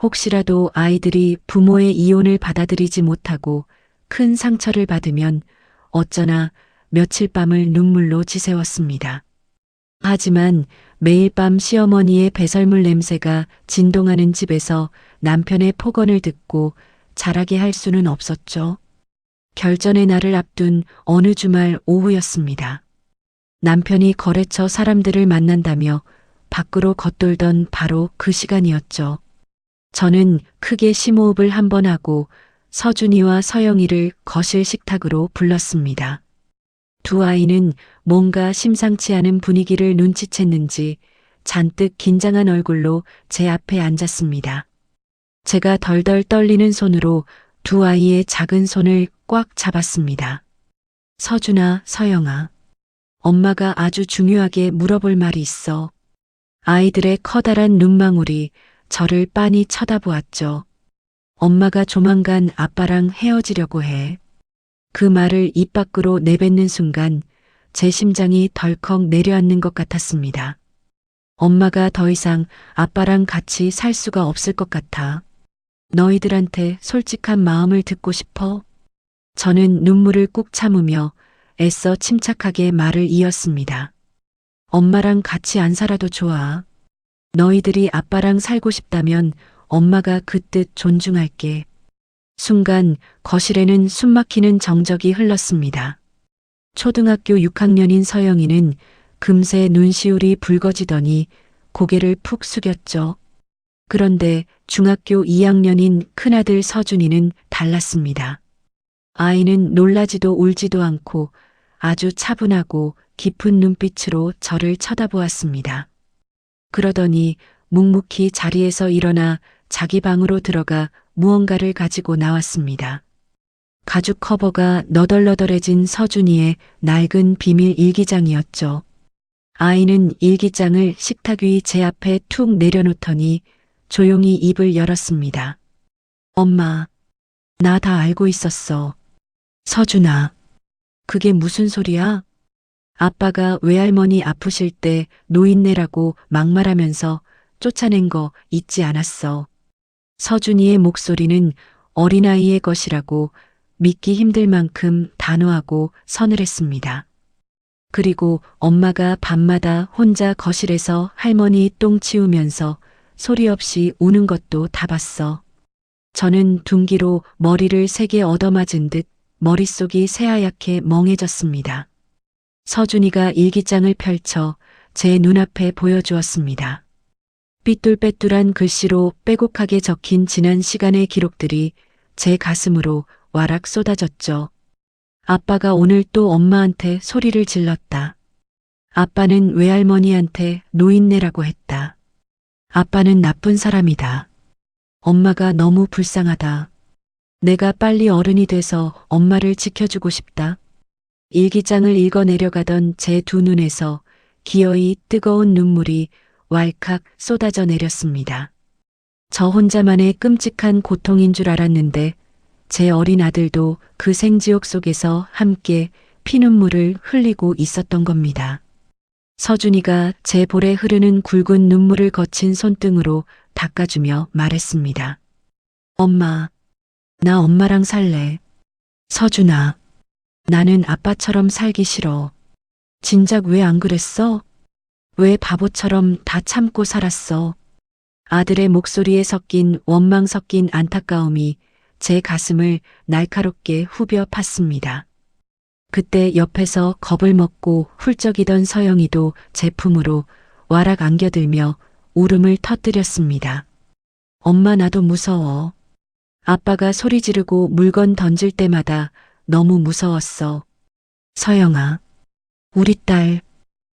혹시라도 아이들이 부모의 이혼을 받아들이지 못하고 큰 상처를 받으면 어쩌나 며칠 밤을 눈물로 지새웠습니다. 하지만 매일 밤 시어머니의 배설물 냄새가 진동하는 집에서 남편의 폭언을 듣고 자라게 할 수는 없었죠. 결전의 날을 앞둔 어느 주말 오후였습니다. 남편이 거래처 사람들을 만난다며 밖으로 겉돌던 바로 그 시간이었죠. 저는 크게 심호흡을 한번 하고 서준이와 서영이를 거실 식탁으로 불렀습니다. 2 아이는 뭔가 심상치 않은 분위기를 눈치챘는지 잔뜩 긴장한 얼굴로 제 앞에 앉았습니다. 제가 덜덜 떨리는 손으로 2 아이의 작은 손을 꽉 잡았습니다. 서준아, 서영아. 엄마가 아주 중요하게 물어볼 말이 있어. 아이들의 커다란 눈망울이 저를 빤히 쳐다보았죠. 엄마가 조만간 아빠랑 헤어지려고 해. 그 말을 입 밖으로 내뱉는 순간 제 심장이 덜컥 내려앉는 것 같았습니다. 엄마가 더 이상 아빠랑 같이 살 수가 없을 것 같아. 너희들한테 솔직한 마음을 듣고 싶어? 저는 눈물을 꾹 참으며 애써 침착하게 말을 이었습니다. 엄마랑 같이 안 살아도 좋아. 너희들이 아빠랑 살고 싶다면 엄마가 그 뜻 존중할게. 순간 거실에는 숨막히는 정적이 흘렀습니다. 초등학교 6학년인 서영이는 금세 눈시울이 붉어지더니 고개를 푹 숙였죠. 그런데 중학교 2학년인 큰아들 서준이는 달랐습니다. 아이는 놀라지도 울지도 않고 아주 차분하고 깊은 눈빛으로 저를 쳐다보았습니다. 그러더니 묵묵히 자리에서 일어나 자기 방으로 들어가 무언가를 가지고 나왔습니다. 가죽 커버가 너덜너덜해진 서준이의 낡은 비밀 일기장이었죠. 아이는 일기장을 식탁 위 제 앞에 툭 내려놓더니 조용히 입을 열었습니다. 엄마, 나 다 알고 있었어. 서준아, 그게 무슨 소리야? 아빠가 외할머니 아프실 때 노인네라고 막말하면서 쫓아낸 거 잊지 않았어. 서준이의 목소리는 어린아이의 것이라고 믿기 힘들 만큼 단호하고 서늘했습니다. 그리고 엄마가 밤마다 혼자 거실에서 할머니 똥 치우면서 소리 없이 우는 것도 다 봤어. 저는 둔기로 머리를 세게 얻어맞은 듯 머릿속이 새하얗게 멍해졌습니다. 서준이가 일기장을 펼쳐 제 눈앞에 보여주었습니다. 삐뚤빼뚤한 글씨로 빼곡하게 적힌 지난 시간의 기록들이 제 가슴으로 와락 쏟아졌죠. 아빠가 오늘 또 엄마한테 소리를 질렀다. 아빠는 외할머니한테 노인네라고 했다. 아빠는 나쁜 사람이다. 엄마가 너무 불쌍하다. 내가 빨리 어른이 돼서 엄마를 지켜주고 싶다. 일기장을 읽어 내려가던 제 두 눈에서 기어이 뜨거운 눈물이 왈칵 쏟아져 내렸습니다. 저 혼자만의 끔찍한 고통인 줄 알았는데 제 어린 아들도 그 생지옥 속에서 함께 피눈물을 흘리고 있었던 겁니다. 서준이가 제 볼에 흐르는 굵은 눈물을 거친 손등으로 닦아주며 말했습니다. 엄마, 나 엄마랑 살래. 서준아, 나는 아빠처럼 살기 싫어. 진작 왜 안 그랬어? 왜 바보처럼 다 참고 살았어? 아들의 목소리에 섞인 원망 섞인 안타까움이 제 가슴을 날카롭게 후벼 팠습니다. 그때 옆에서 겁을 먹고 훌쩍이던 서영이도 제 품으로 와락 안겨들며 울음을 터뜨렸습니다. 엄마 나도 무서워. 아빠가 소리 지르고 물건 던질 때마다 너무 무서웠어. 서영아, 우리 딸,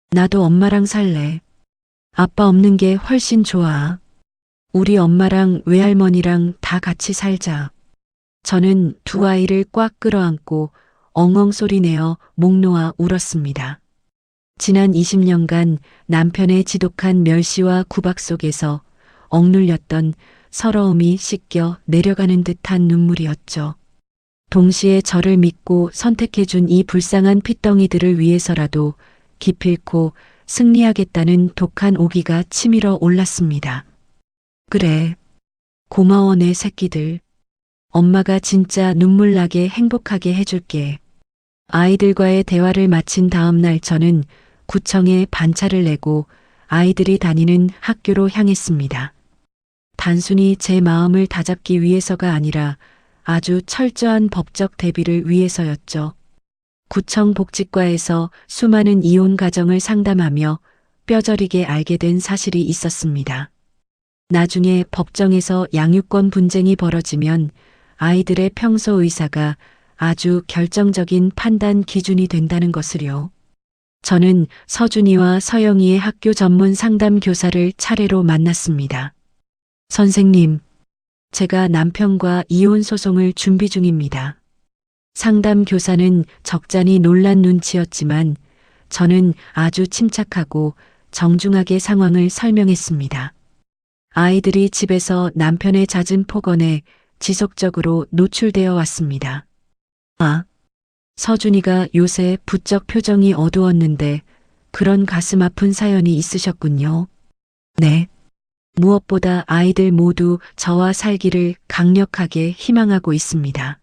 나도 엄마랑 살래. 아빠 없는 게 훨씬 좋아. 우리 엄마랑 외할머니랑 다 같이 살자. 저는 두 아이를 꽉 끌어안고 엉엉 소리내어 목 놓아 울었습니다. 지난 20년간 남편의 지독한 멸시와 구박 속에서 억눌렸던 서러움이 씻겨 내려가는 듯한 눈물이었죠. 동시에 저를 믿고 선택해준 이 불쌍한 핏덩이들을 위해서라도 기필코 승리하겠다는 독한 오기가 치밀어 올랐습니다. 그래, 고마워 내 새끼들. 엄마가 진짜 눈물 나게 행복하게 해줄게. 아이들과의 대화를 마친 다음 날 저는 구청에 반차를 내고 아이들이 다니는 학교로 향했습니다. 단순히 제 마음을 다잡기 위해서가 아니라 아주 철저한 법적 대비를 위해서였죠. 구청 복지과에서 수많은 이혼 가정을 상담하며 뼈저리게 알게 된 사실이 있었습니다. 나중에 법정에서 양육권 분쟁이 벌어지면 아이들의 평소 의사가 아주 결정적인 판단 기준이 된다는 것을요. 저는 서준이와 서영이의 학교 전문 상담 교사를 차례로 만났습니다. 선생님, 제가 남편과 이혼 소송을 준비 중입니다. 상담 교사는 적잖이 놀란 눈치였지만 저는 아주 침착하고 정중하게 상황을 설명했습니다. 아이들이 집에서 남편의 잦은 폭언에 지속적으로 노출되어 왔습니다. 아, 서준이가 요새 부쩍 표정이 어두웠는데 그런 가슴 아픈 사연이 있으셨군요. 네. 무엇보다 아이들 모두 저와 살기를 강력하게 희망하고 있습니다.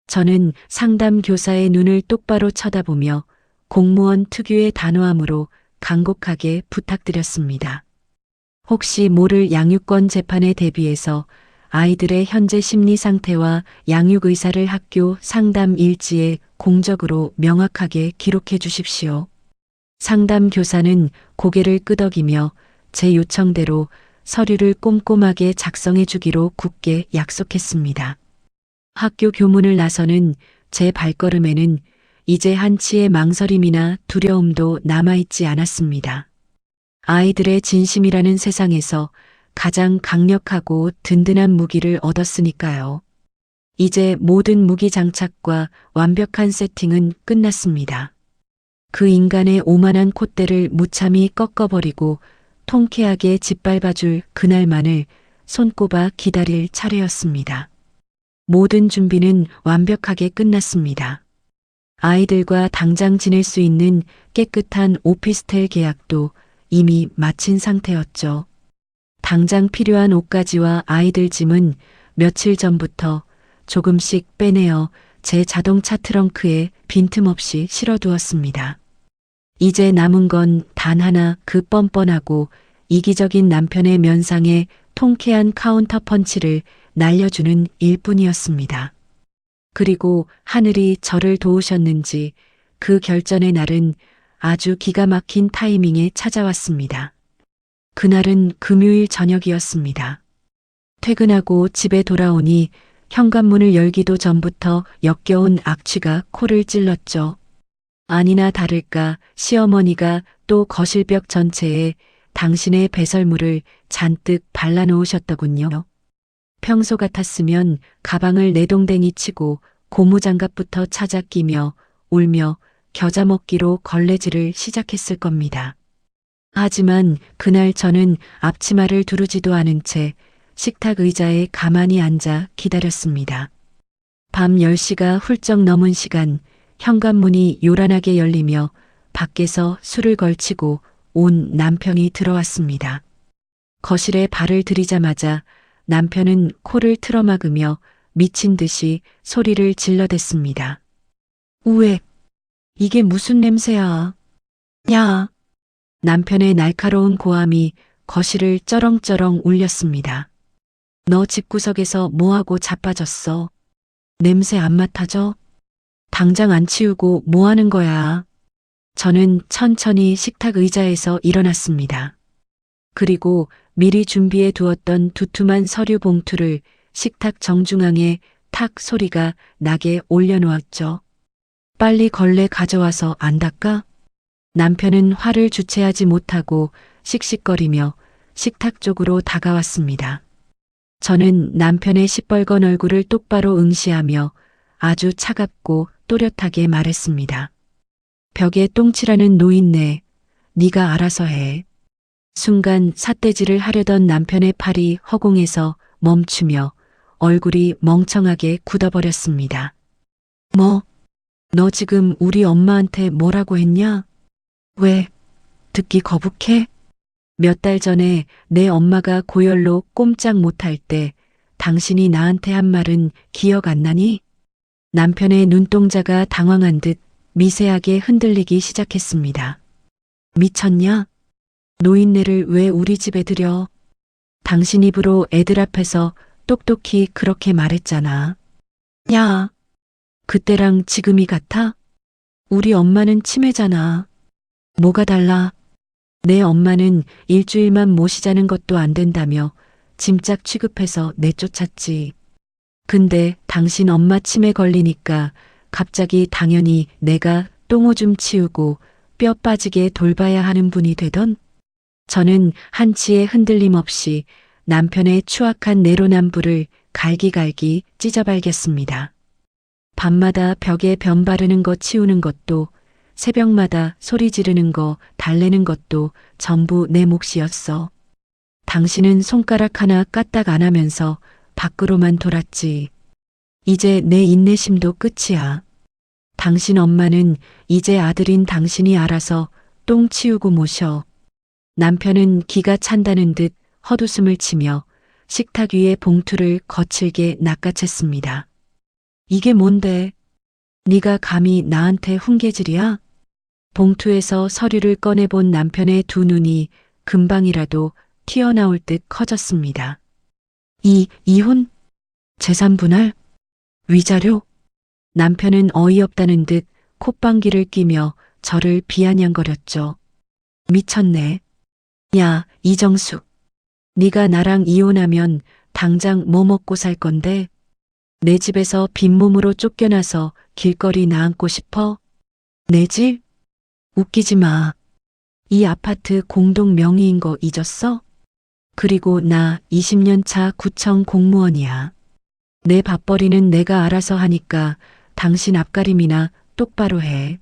저는 상담 교사의 눈을 똑바로 쳐다보며 공무원 특유의 단호함으로 간곡하게 부탁드렸습니다. 혹시 모를 양육권 재판에 대비해서 아이들의 현재 심리 상태와 양육 의사를 학교 상담 일지에 공적으로 명확하게 기록해 주십시오. 상담 교사는 고개를 끄덕이며 제 요청대로 서류를 꼼꼼하게 작성해 주기로 굳게 약속했습니다. 학교 교문을 나서는 제 발걸음에는 이제 한치의 망설임이나 두려움도 남아있지 않았습니다. 아이들의 진심이라는 세상에서 가장 강력하고 든든한 무기를 얻었으니까요. 이제 모든 무기 장착과 완벽한 세팅은 끝났습니다. 그 인간의 오만한 콧대를 무참히 꺾어버리고 통쾌하게 짓밟아줄 그날만을 손꼽아 기다릴 차례였습니다. 모든 준비는 완벽하게 끝났습니다. 아이들과 당장 지낼 수 있는 깨끗한 오피스텔 계약도 이미 마친 상태였죠. 당장 필요한 옷가지와 아이들 짐은 며칠 전부터 조금씩 빼내어 제 자동차 트렁크에 빈틈없이 실어두었습니다. 이제 남은 건 단 하나, 그 뻔뻔하고 이기적인 남편의 면상에 통쾌한 카운터 펀치를 날려주는 일뿐이었습니다. 그리고 하늘이 저를 도우셨는지 그 결전의 날은 아주 기가 막힌 타이밍에 찾아왔습니다. 그날은 금요일 저녁이었습니다. 퇴근하고 집에 돌아오니 현관문을 열기도 전부터 역겨운 악취가 코를 찔렀죠. 아니나 다를까 시어머니가 또 거실벽 전체에 당신의 배설물을 잔뜩 발라놓으셨더군요. 평소 같았으면 가방을 내동댕이 치고 고무장갑부터 찾아 끼며 울며 겨자 먹기로 걸레질을 시작했을 겁니다. 하지만 그날 저는 앞치마를 두르지도 않은 채 식탁 의자에 가만히 앉아 기다렸습니다. 밤 10시가 훌쩍 넘은 시간 현관문이 요란하게 열리며 밖에서 술을 걸치고 온 남편이 들어왔습니다. 거실에 발을 들이자마자 남편은 코를 틀어막으며 미친 듯이 소리를 질러댔습니다. 우에, 이게 무슨 냄새야? 야! 남편의 날카로운 고함이 거실을 쩌렁쩌렁 울렸습니다. 너 집구석에서 뭐하고 자빠졌어? 냄새 안 맡아져? 당장 안 치우고 뭐 하는 거야? 저는 천천히 식탁 의자에서 일어났습니다. 그리고 미리 준비해 두었던 두툼한 서류 봉투를 식탁 정중앙에 탁 소리가 나게 올려놓았죠. 빨리 걸레 가져와서 안 닦아? 남편은 화를 주체하지 못하고 씩씩거리며 식탁 쪽으로 다가왔습니다. 저는 남편의 시뻘건 얼굴을 똑바로 응시하며 아주 차갑고 또렷하게 말했습니다. 벽에 똥칠하는 노인네, 네가 알아서 해. 순간 삿대질을 하려던 남편의 팔이 허공에서 멈추며 얼굴이 멍청하게 굳어버렸습니다. 뭐? 너 지금 우리 엄마한테 뭐라고 했냐? 왜? 듣기 거북해? 몇 달 전에 내 엄마가 고열로 꼼짝 못할 때 당신이 나한테 한 말은 기억 안 나니? 남편의 눈동자가 당황한 듯 미세하게 흔들리기 시작했습니다. 미쳤냐? 노인네를 왜 우리 집에 들여? 당신 입으로 애들 앞에서 똑똑히 그렇게 말했잖아. 야, 그때랑 지금이 같아? 우리 엄마는 치매잖아. 뭐가 달라? 내 엄마는 일주일만 모시자는 것도 안 된다며 짐짝 취급해서 내쫓았지. 근데 당신 엄마 치매 걸리니까 갑자기 당연히 내가 똥오줌 치우고 뼈 빠지게 돌봐야 하는 분이 되던? 저는 한치의 흔들림 없이 남편의 추악한 내로남불을 갈기갈기 찢어발겼습니다. 밤마다 벽에 변 바르는 거 치우는 것도 새벽마다 소리 지르는 거 달래는 것도 전부 내 몫이었어. 당신은 손가락 하나 까딱 안 하면서 밖으로만 돌았지. 이제 내 인내심도 끝이야. 당신 엄마는 이제 아들인 당신이 알아서 똥 치우고 모셔. 남편은 기가 찬다는 듯 헛웃음을 치며 식탁 위에 봉투를 거칠게 낚아챘습니다. 이게 뭔데? 네가 감히 나한테 훈계질이야? 봉투에서 서류를 꺼내본 남편의 두 눈이 금방이라도 튀어나올 듯 커졌습니다. 이혼? 재산 분할? 위자료? 남편은 어이없다는 듯 콧방귀를 끼며 저를 비아냥거렸죠. 미쳤네. 야, 이정숙. 네가 나랑 이혼하면 당장 뭐 먹고 살 건데? 내 집에서 빈몸으로 쫓겨나서 길거리 나앉고 싶어? 내 집? 웃기지 마. 이 아파트 공동 명의인 거 잊었어? 그리고 나 20년 차 구청 공무원이야. 내 밥벌이는 내가 알아서 하니까 당신 앞가림이나 똑바로 해.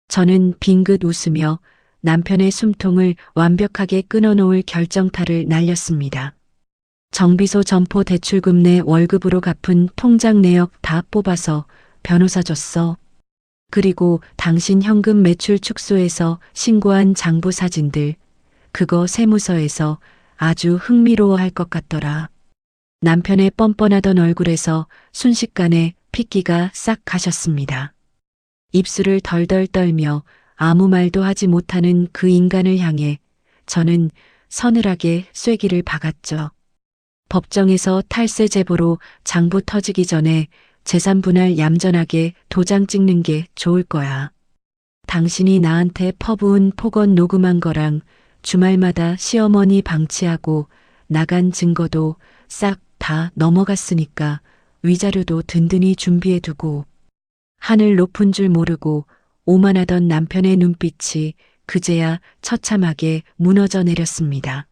저는 빙긋 웃으며 남편의 숨통을 완벽하게 끊어놓을 결정타를 날렸습니다. 정비소 점포 대출금 내 월급으로 갚은 통장 내역 다 뽑아서 변호사 줬어. 그리고 당신 현금 매출 축소해서 신고한 장부 사진들, 그거 세무서에서 아주 흥미로워할 것 같더라. 남편의 뻔뻔하던 얼굴에서 순식간에 핏기가 싹 가셨습니다. 입술을 덜덜 떨며 아무 말도 하지 못하는 그 인간을 향해 저는 서늘하게 쐐기를 박았죠. 법정에서 탈세 제보로 장부 터지기 전에 재산 분할 얌전하게 도장 찍는 게 좋을 거야. 당신이 나한테 퍼부은 폭언 녹음한 거랑 주말마다 시어머니 방치하고 나간 증거도 싹 다 넘어갔으니까 위자료도 든든히 준비해두고. 하늘 높은 줄 모르고 오만하던 남편의 눈빛이 그제야 처참하게 무너져 내렸습니다.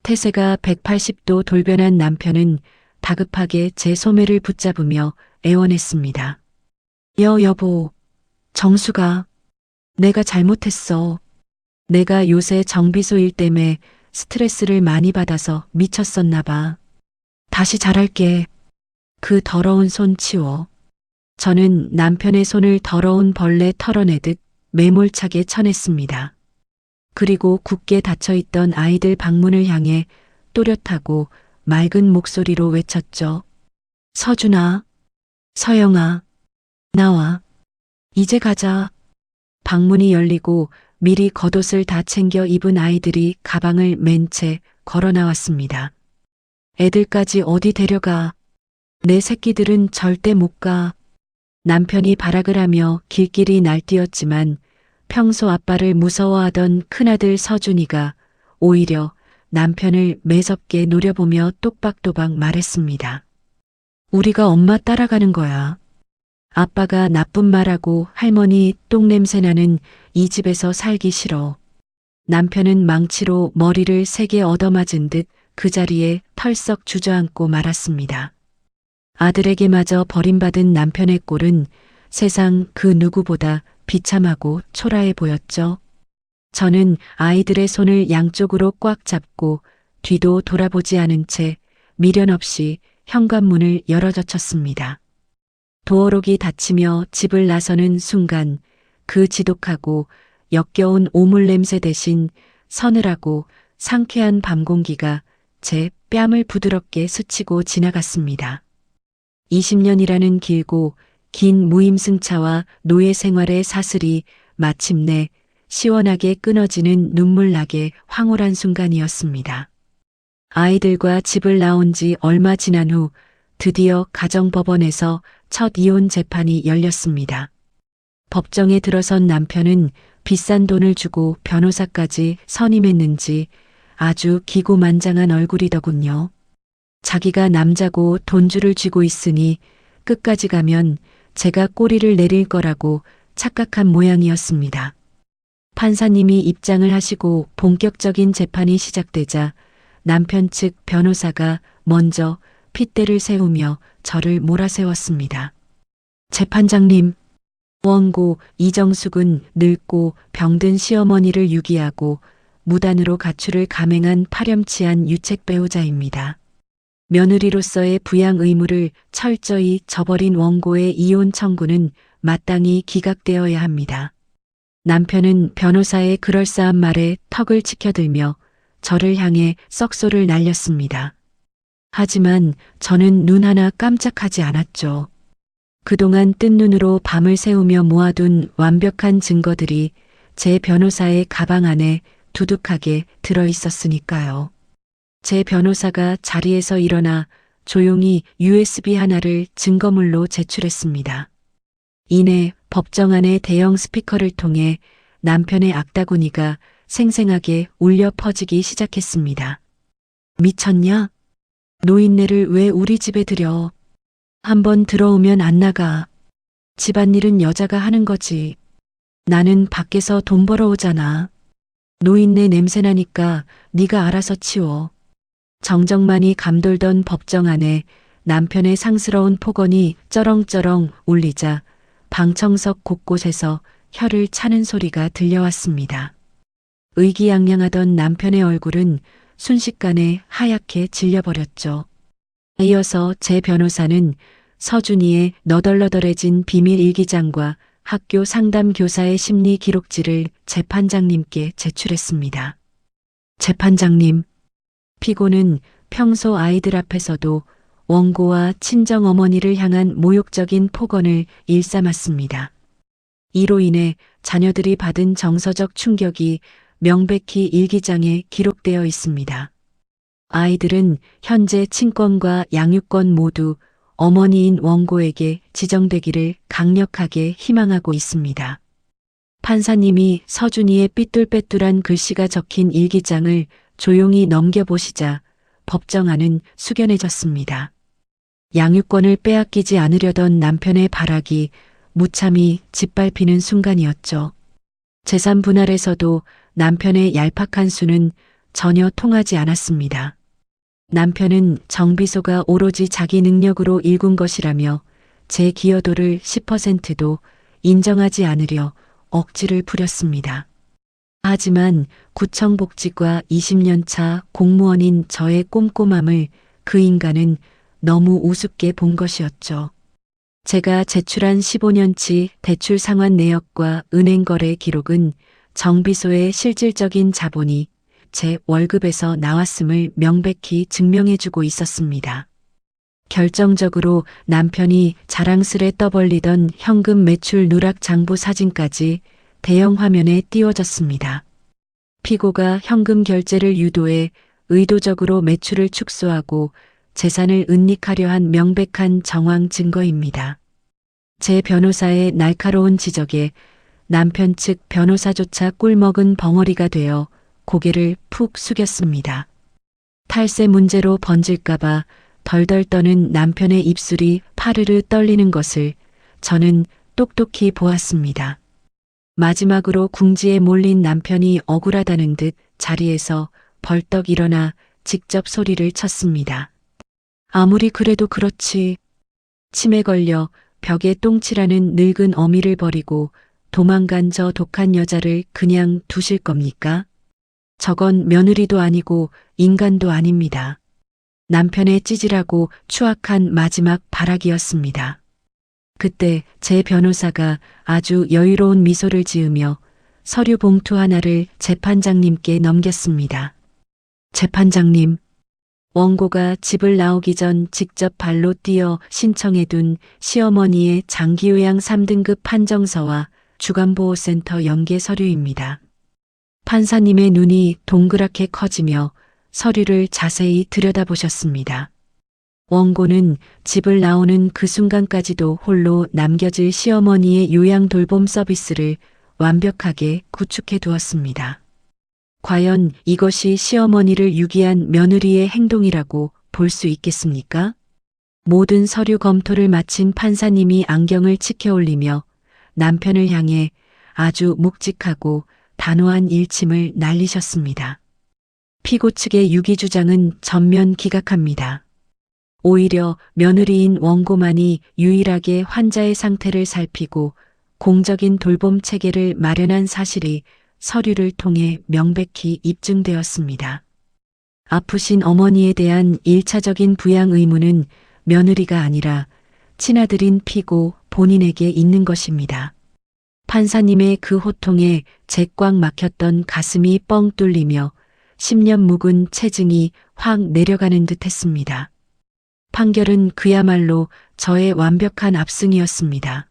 태세가 180도 돌변한 남편은 다급하게 제 소매를 붙잡으며 애원했습니다. 여보, 정수가, 내가 잘못했어. 내가 요새 정비소 일 때문에 스트레스를 많이 받아서 미쳤었나 봐. 다시 잘할게. 그 더러운 손 치워. 저는 남편의 손을 더러운 벌레 털어내듯 매몰차게 쳐냈습니다. 그리고 굳게 닫혀있던 아이들 방문을 향해 또렷하고 맑은 목소리로 외쳤죠. 서준아, 서영아, 나와. 이제 가자. 방문이 열리고 미리 겉옷을 다 챙겨 입은 아이들이 가방을 맨 채 걸어 나왔습니다. 애들까지 어디 데려가? 내 새끼들은 절대 못 가. 남편이 발악을 하며 길길이 날뛰었지만 평소 아빠를 무서워하던 큰아들 서준이가 오히려 남편을 매섭게 노려보며 똑박또박 말했습니다. 우리가 엄마 따라가는 거야. 아빠가 나쁜 말하고 할머니 똥냄새 나는 이 집에서 살기 싫어. 남편은 망치로 머리를 세게 얻어맞은 듯 그 자리에 털썩 주저앉고 말았습니다. 아들에게마저 버림받은 남편의 꼴은 세상 그 누구보다 비참하고 초라해 보였죠. 저는 아이들의 손을 양쪽으로 꽉 잡고 뒤도 돌아보지 않은 채 미련 없이 현관문을 열어젖혔습니다. 도어록이 닫히며 집을 나서는 순간 그 지독하고 역겨운 오물 냄새 대신 서늘하고 상쾌한 밤 공기가 제 뺨을 부드럽게 스치고 지나갔습니다. 20년이라는 길고 긴 무임승차와 노예 생활의 사슬이 마침내 시원하게 끊어지는 눈물나게 황홀한 순간이었습니다. 아이들과 집을 나온 지 얼마 지난 후 드디어 가정법원에서 첫 이혼 재판이 열렸습니다. 법정에 들어선 남편은 비싼 돈을 주고 변호사까지 선임했는지 아주 기고만장한 얼굴이더군요. 자기가 남자고 돈줄을 쥐고 있으니 끝까지 가면 제가 꼬리를 내릴 거라고 착각한 모양이었습니다. 판사님이 입장을 하시고 본격적인 재판이 시작되자 남편 측 변호사가 먼저 핏대를 세우며 저를 몰아세웠습니다. 재판장님, 원고 이정숙은 늙고 병든 시어머니를 유기하고 무단으로 가출을 감행한 파렴치한 유책 배우자입니다. 며느리로서의 부양 의무를 철저히 저버린 원고의 이혼 청구는 마땅히 기각되어야 합니다. 남편은 변호사의 그럴싸한 말에 턱을 치켜들며 저를 향해 썩소를 날렸습니다. 하지만 저는 눈 하나 깜짝하지 않았죠. 그동안 뜬 눈으로 밤을 새우며 모아둔 완벽한 증거들이 제 변호사의 가방 안에 두둑하게 들어있었으니까요. 제 변호사가 자리에서 일어나 조용히 USB 하나를 증거물로 제출했습니다. 이내 법정 안의 대형 스피커를 통해 남편의 악다구니가 생생하게 울려 퍼지기 시작했습니다. 미쳤냐? 노인네를 왜 우리 집에 들여? 한번 들어오면 안 나가. 집안일은 여자가 하는 거지. 나는 밖에서 돈 벌어오잖아. 노인네 냄새나니까 네가 알아서 치워. 정적만이 감돌던 법정 안에 남편의 상스러운 폭언이 쩌렁쩌렁 울리자 방청석 곳곳에서 혀를 차는 소리가 들려왔습니다. 의기양양하던 남편의 얼굴은 순식간에 하얗게 질려버렸죠. 이어서 제 변호사는 서준이의 너덜너덜해진 비밀 일기장과 학교 상담 교사의 심리 기록지를 재판장님께 제출했습니다. 재판장님, 피고는 평소 아이들 앞에서도 원고와 친정 어머니를 향한 모욕적인 폭언을 일삼았습니다. 이로 인해 자녀들이 받은 정서적 충격이 명백히 일기장에 기록되어 있습니다. 아이들은 현재 친권과 양육권 모두 어머니인 원고에게 지정되기를 강력하게 희망하고 있습니다. 판사님이 서준이의 삐뚤빼뚤한 글씨가 적힌 일기장을 조용히 넘겨보시자 법정안은 숙연해졌습니다. 양육권을 빼앗기지 않으려던 남편의 발악이 무참히 짓밟히는 순간이었죠. 재산 분할에서도 남편의 얄팍한 수는 전혀 통하지 않았습니다. 남편은 정비소가 오로지 자기 능력으로 일군 것이라며 제 기여도를 10%도 인정하지 않으려 억지를 부렸습니다. 하지만 구청 복지과 20년 차 공무원인 저의 꼼꼼함을 그 인간은 너무 우습게 본 것이었죠. 제가 제출한 15년치 대출 상환 내역과 은행 거래 기록은 정비소의 실질적인 자본이 제 월급에서 나왔음을 명백히 증명해주고 있었습니다. 결정적으로 남편이 자랑스레 떠벌리던 현금 매출 누락 장부 사진까지 대형 화면에 띄워졌습니다. 피고가 현금 결제를 유도해 의도적으로 매출을 축소하고 재산을 은닉하려 한 명백한 정황 증거입니다. 제 변호사의 날카로운 지적에 남편 측 변호사조차 꿀먹은 벙어리가 되어 고개를 푹 숙였습니다. 탈세 문제로 번질까봐 덜덜 떠는 남편의 입술이 파르르 떨리는 것을 저는 똑똑히 보았습니다. 마지막으로 궁지에 몰린 남편이 억울하다는 듯 자리에서 벌떡 일어나 직접 소리를 쳤습니다. 아무리 그래도 그렇지. 침에 걸려 벽에 똥칠하는 늙은 어미를 버리고 도망간 저 독한 여자를 그냥 두실 겁니까? 저건 며느리도 아니고 인간도 아닙니다. 남편의 찌질하고 추악한 마지막 발악이었습니다. 그때 제 변호사가 아주 여유로운 미소를 지으며 서류 봉투 하나를 재판장님께 넘겼습니다. 재판장님, 원고가 집을 나오기 전 직접 발로 뛰어 신청해둔 시어머니의 장기요양 3등급 판정서와 주간보호센터 연계 서류입니다. 판사님의 눈이 동그랗게 커지며 서류를 자세히 들여다보셨습니다. 원고는 집을 나오는 그 순간까지도 홀로 남겨질 시어머니의 요양 돌봄 서비스를 완벽하게 구축해 두었습니다. 과연 이것이 시어머니를 유기한 며느리의 행동이라고 볼 수 있겠습니까? 모든 서류 검토를 마친 판사님이 안경을 치켜 올리며 남편을 향해 아주 묵직하고 단호한 일침을 날리셨습니다. 피고 측의 유기 주장은 전면 기각합니다. 오히려 며느리인 원고만이 유일하게 환자의 상태를 살피고 공적인 돌봄 체계를 마련한 사실이 서류를 통해 명백히 입증되었습니다. 아프신 어머니에 대한 1차적인 부양 의무는 며느리가 아니라 친아들인 피고 본인에게 있는 것입니다. 판사님의 그 호통에 제 꽉 막혔던 가슴이 뻥 뚫리며 10년 묵은 체증이 확 내려가는 듯 했습니다. 판결은 그야말로 저의 완벽한 압승이었습니다.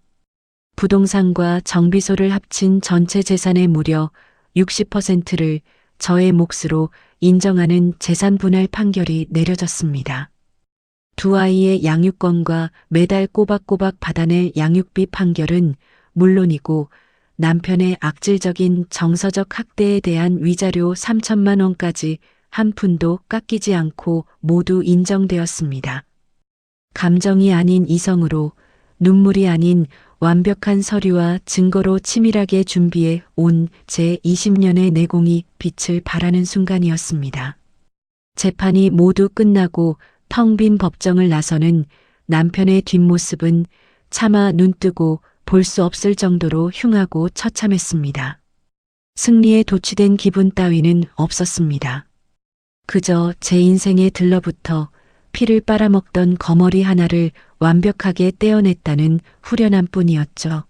부동산과 정비소를 합친 전체 재산의 무려 60%를 저의 몫으로 인정하는 재산 분할 판결이 내려졌습니다. 두 아이의 양육권과 매달 꼬박꼬박 받아낼 양육비 판결은 물론이고 남편의 악질적인 정서적 학대에 대한 위자료 3천만 원까지 한 푼도 깎이지 않고 모두 인정되었습니다. 감정이 아닌 이성으로, 눈물이 아닌 완벽한 서류와 증거로 치밀하게 준비해 온 제 20년의 내공이 빛을 발하는 순간이었습니다. 재판이 모두 끝나고 텅 빈 법정을 나서는 남편의 뒷모습은 차마 눈뜨고 볼 수 없을 정도로 흉하고 처참했습니다. 승리에 도취된 기분 따위는 없었습니다. 그저 제 인생에 들러붙어 피를 빨아먹던 거머리 하나를 완벽하게 떼어냈다는 후련함 뿐이었죠.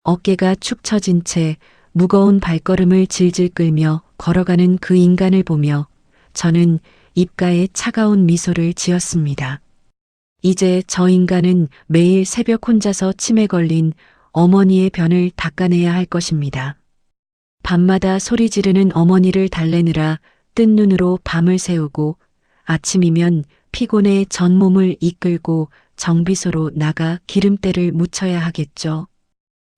어깨가 축 처진 채 무거운 발걸음을 질질 끌며 걸어가는 그 인간을 보며 저는 입가에 차가운 미소를 지었습니다. 이제 저 인간은 매일 새벽 혼자서 침에 걸린 어머니의 변을 닦아내야 할 것입니다. 밤마다 소리 지르는 어머니를 달래느라 뜬 눈으로 밤을 새우고 아침이면 피곤해 전몸을 이끌고 정비소로 나가 기름때를 묻혀야 하겠죠.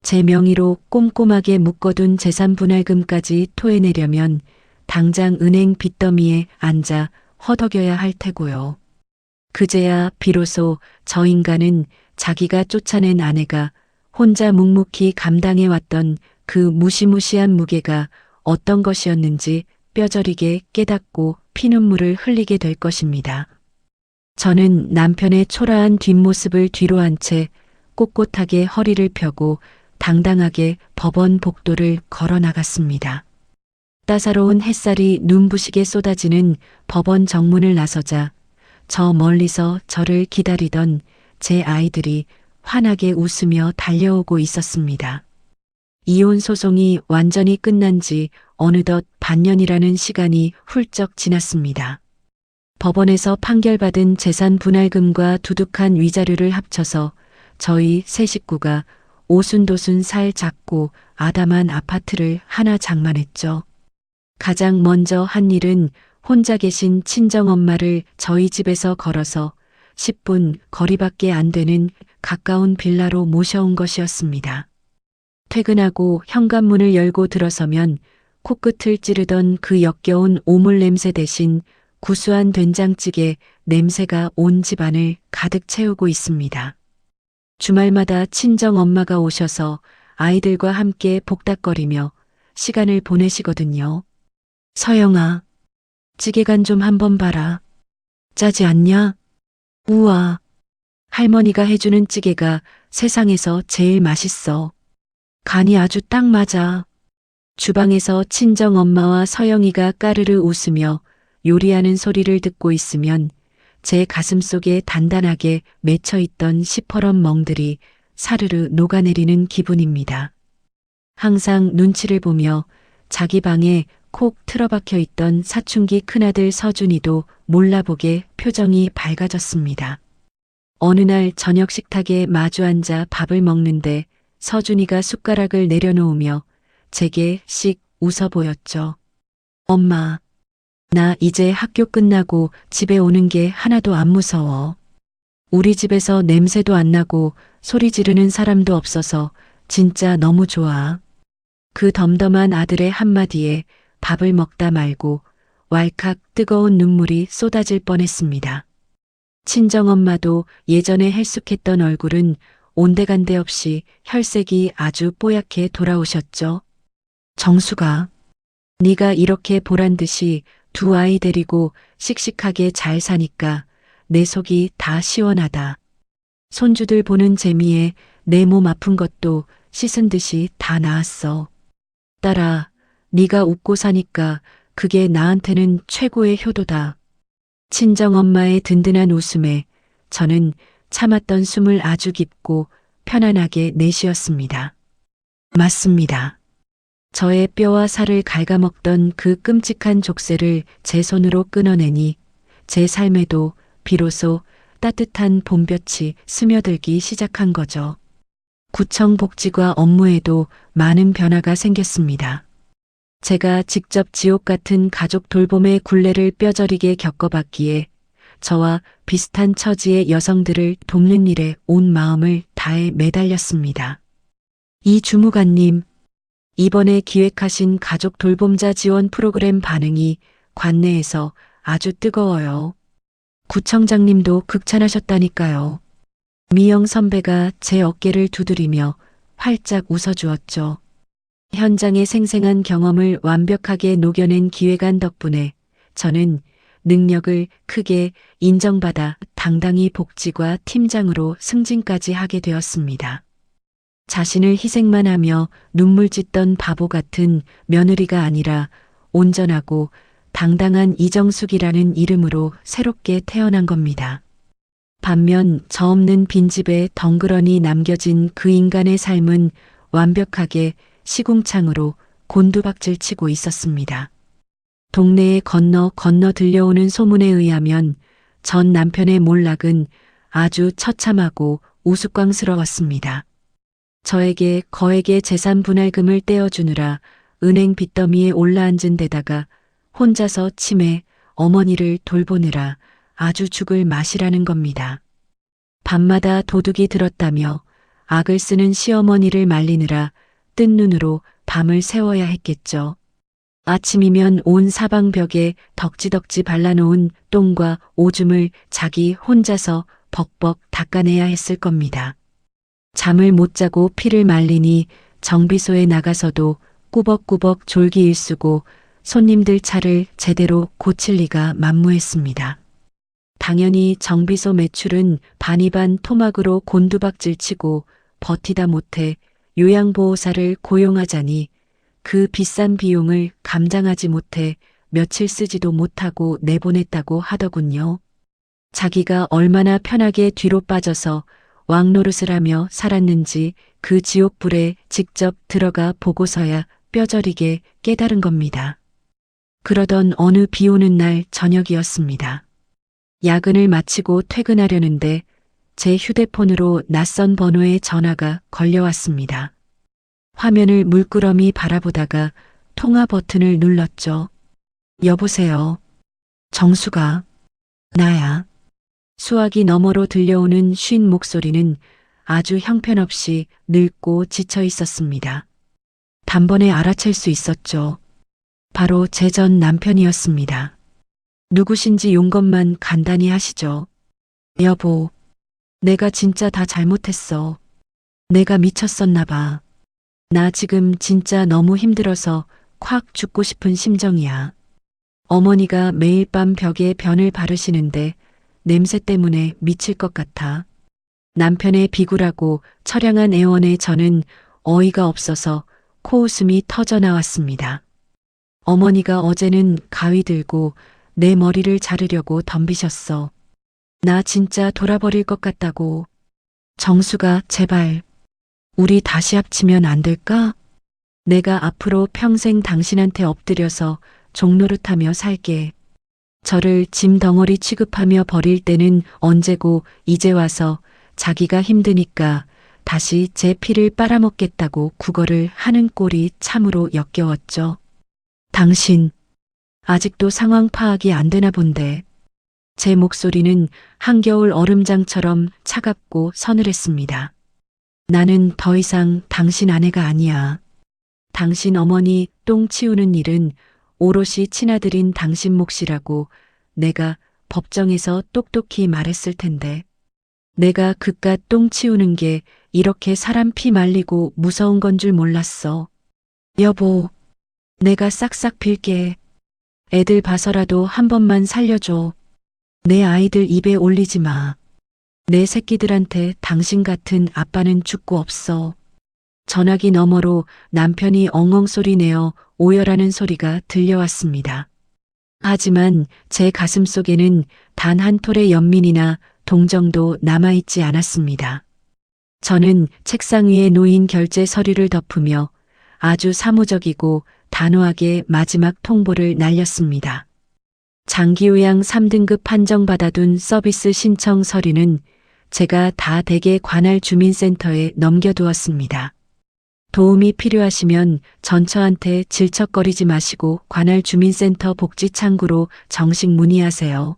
제 명의로 꼼꼼하게 묶어둔 재산 분할금까지 토해내려면 당장 은행 빚더미에 앉아 허덕여야 할 테고요. 그제야 비로소 저 인간은 자기가 쫓아낸 아내가 혼자 묵묵히 감당해왔던 그 무시무시한 무게가 어떤 것이었는지 뼈저리게 깨닫고 피눈물을 흘리게 될 것입니다. 저는 남편의 초라한 뒷모습을 뒤로 한 채 꼿꼿하게 허리를 펴고 당당하게 법원 복도를 걸어 나갔습니다. 따사로운 햇살이 눈부시게 쏟아지는 법원 정문을 나서자 저 멀리서 저를 기다리던 제 아이들이 환하게 웃으며 달려오고 있었습니다. 이혼 소송이 완전히 끝난 지 어느덧 반년이라는 시간이 훌쩍 지났습니다. 법원에서 판결받은 재산 분할금과 두둑한 위자료를 합쳐서 저희 세 식구가 오순도순 살 작고 아담한 아파트를 하나 장만했죠. 가장 먼저 한 일은 혼자 계신 친정엄마를 저희 집에서 걸어서 10분 거리밖에 안 되는 가까운 빌라로 모셔온 것이었습니다. 퇴근하고 현관문을 열고 들어서면 코끝을 찌르던 그 역겨운 오물 냄새 대신 구수한 된장찌개 냄새가 온 집안을 가득 채우고 있습니다. 주말마다 친정 엄마가 오셔서 아이들과 함께 복닥거리며 시간을 보내시거든요. 서영아, 찌개간 좀 한번 봐라. 짜지 않냐? 우와, 할머니가 해주는 찌개가 세상에서 제일 맛있어. 간이 아주 딱 맞아. 주방에서 친정 엄마와 서영이가 까르르 웃으며 요리하는 소리를 듣고 있으면 제 가슴속에 단단하게 맺혀있던 시퍼런 멍들이 사르르 녹아내리는 기분입니다. 항상 눈치를 보며 자기 방에 콕 틀어박혀 있던 사춘기 큰아들 서준이도 몰라보게 표정이 밝아졌습니다. 어느 날 저녁 식탁에 마주 앉아 밥을 먹는데 서준이가 숟가락을 내려놓으며 제게 씩 웃어 보였죠. 엄마, 나 이제 학교 끝나고 집에 오는 게 하나도 안 무서워. 우리 집에서 냄새도 안 나고 소리 지르는 사람도 없어서 진짜 너무 좋아. 그 덤덤한 아들의 한마디에 밥을 먹다 말고 왈칵 뜨거운 눈물이 쏟아질 뻔했습니다. 친정엄마도 예전에 헬쑥했던 얼굴은 온데간데 없이 혈색이 아주 뽀얗게 돌아오셨죠. 정수가, 네가 이렇게 보란듯이 두 아이 데리고 씩씩하게 잘 사니까 내 속이 다 시원하다. 손주들 보는 재미에 내 몸 아픈 것도 씻은 듯이 다 나았어. 딸아, 네가 웃고 사니까 그게 나한테는 최고의 효도다. 친정엄마의 든든한 웃음에 저는 참았던 숨을 아주 깊고 편안하게 내쉬었습니다. 맞습니다. 저의 뼈와 살을 갉아먹던 그 끔찍한 족쇄를 제 손으로 끊어내니 제 삶에도 비로소 따뜻한 봄볕이 스며들기 시작한 거죠. 구청 복지과 업무에도 많은 변화가 생겼습니다. 제가 직접 지옥 같은 가족 돌봄의 굴레를 뼈저리게 겪어봤기에 저와 비슷한 처지의 여성들을 돕는 일에 온 마음을 다해 매달렸습니다. 이 주무관님, 이번에 기획하신 가족 돌봄자 지원 프로그램 반응이 관내에서 아주 뜨거워요. 구청장님도 극찬하셨다니까요. 미영 선배가 제 어깨를 두드리며 활짝 웃어주었죠. 현장의 생생한 경험을 완벽하게 녹여낸 기획안 덕분에 저는 능력을 크게 인정받아 당당히 복지과 팀장으로 승진까지 하게 되었습니다. 자신을 희생만 하며 눈물 짓던 바보 같은 며느리가 아니라 온전하고 당당한 이정숙이라는 이름으로 새롭게 태어난 겁니다. 반면 저 없는 빈집에 덩그러니 남겨진 그 인간의 삶은 완벽하게 시궁창으로 곤두박질치고 있었습니다. 동네에 건너 들려오는 소문에 의하면 전 남편의 몰락은 아주 처참하고 우스꽝스러웠습니다. 저에게 거액의 재산 분할금을 떼어주느라 은행 빚더미에 올라앉은 데다가 혼자서 치매 어머니를 돌보느라 아주 죽을 맛이라는 겁니다. 밤마다 도둑이 들었다며 악을 쓰는 시어머니를 말리느라 뜬 눈으로 밤을 새워야 했겠죠. 아침이면 온 사방벽에 덕지덕지 발라놓은 똥과 오줌을 자기 혼자서 벅벅 닦아내야 했을 겁니다. 잠을 못 자고 피를 말리니 정비소에 나가서도 꾸벅꾸벅 졸기 일쑤고 손님들 차를 제대로 고칠 리가 만무했습니다. 당연히 정비소 매출은 반이반 토막으로 곤두박질 치고 버티다 못해 요양보호사를 고용하자니 그 비싼 비용을 감당하지 못해 며칠 쓰지도 못하고 내보냈다고 하더군요. 자기가 얼마나 편하게 뒤로 빠져서 왕노릇을 하며 살았는지 그 지옥불에 직접 들어가 보고서야 뼈저리게 깨달은 겁니다. 그러던 어느 비 오는 날 저녁이었습니다. 야근을 마치고 퇴근하려는데 제 휴대폰으로 낯선 번호의 전화가 걸려왔습니다. 화면을 물끄러미 바라보다가 통화 버튼을 눌렀죠. 여보세요. 정수가. 나야. 수화기 너머로 들려오는 쉰 목소리는 아주 형편없이 늙고 지쳐 있었습니다. 단번에 알아챌 수 있었죠. 바로 제 전 남편이었습니다. 누구신지 용건만 간단히 하시죠. 여보, 내가 진짜 다 잘못했어. 내가 미쳤었나 봐. 나 지금 진짜 너무 힘들어서 콱 죽고 싶은 심정이야. 어머니가 매일 밤 벽에 변을 바르시는데 냄새 때문에 미칠 것 같아. 남편의 비굴하고 처량한 애원에 저는 어이가 없어서 코웃음이 터져 나왔습니다. 어머니가 어제는 가위 들고 내 머리를 자르려고 덤비셨어. 나 진짜 돌아버릴 것 같다고. 정수가 제발 우리 다시 합치면 안 될까? 내가 앞으로 평생 당신한테 엎드려서 종노릇하며 살게. 저를 짐 덩어리 취급하며 버릴 때는 언제고 이제 와서 자기가 힘드니까 다시 제 피를 빨아먹겠다고 구걸을 하는 꼴이 참으로 역겨웠죠. 당신 아직도 상황 파악이 안 되나 본데. 제 목소리는 한겨울 얼음장처럼 차갑고 서늘했습니다. 나는 더 이상 당신 아내가 아니야. 당신 어머니 똥 치우는 일은 오롯이 친아들인 당신 몫이라고 내가 법정에서 똑똑히 말했을 텐데. 내가 그깟 똥 치우는 게 이렇게 사람 피 말리고 무서운 건 줄 몰랐어. 여보, 내가 싹싹 빌게. 애들 봐서라도 한 번만 살려줘. 내 아이들 입에 올리지 마. 내 새끼들한테 당신 같은 아빠는 죽고 없어. 전화기 너머로 남편이 엉엉 소리 내어 오열하는 소리가 들려왔습니다. 하지만 제 가슴 속에는 단 한 톨의 연민이나 동정도 남아있지 않았습니다. 저는 책상 위에 놓인 결제 서류를 덮으며 아주 사무적이고 단호하게 마지막 통보를 날렸습니다. 장기요양 3등급 판정받아둔 서비스 신청 서류는 제가 다 댁의 관할 주민센터에 넘겨두었습니다. 도움이 필요하시면 전처한테 질척거리지 마시고 관할 주민센터 복지창구로 정식 문의하세요.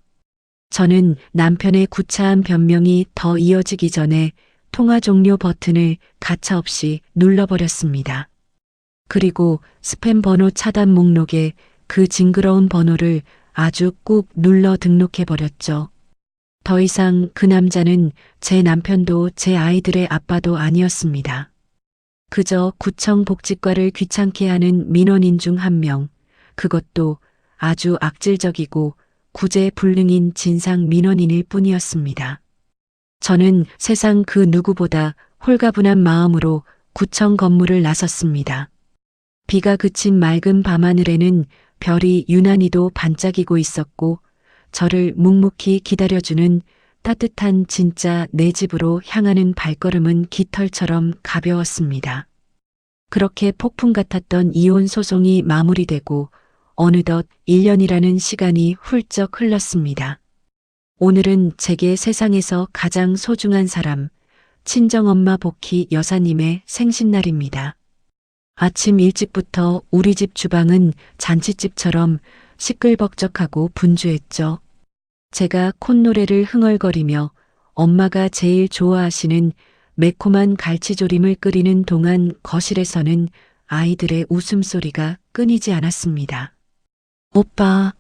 저는 남편의 구차한 변명이 더 이어지기 전에 통화 종료 버튼을 가차없이 눌러버렸습니다. 그리고 스팸 번호 차단 목록에 그 징그러운 번호를 아주 꾹 눌러 등록해버렸죠. 더 이상 그 남자는 제 남편도 제 아이들의 아빠도 아니었습니다. 그저 구청 복지과를 귀찮게 하는 민원인 중 한 명, 그것도 아주 악질적이고 구제불능인 진상 민원인일 뿐이었습니다. 저는 세상 그 누구보다 홀가분한 마음으로 구청 건물을 나섰습니다. 비가 그친 맑은 밤하늘에는 별이 유난히도 반짝이고 있었고 저를 묵묵히 기다려주는 따뜻한 진짜 내 집으로 향하는 발걸음은 깃털처럼 가벼웠습니다. 그렇게 폭풍 같았던 이혼 소송이 마무리되고 어느덧 1년이라는 시간이 훌쩍 흘렀습니다. 오늘은 제게 세상에서 가장 소중한 사람, 친정엄마 복희 여사님의 생신날입니다. 아침 일찍부터 우리 집 주방은 잔치집처럼 시끌벅적하고 분주했죠. 제가 콧노래를 흥얼거리며 엄마가 제일 좋아하시는 매콤한 갈치조림을 끓이는 동안 거실에서는 아이들의 웃음소리가 끊이지 않았습니다. 오빠,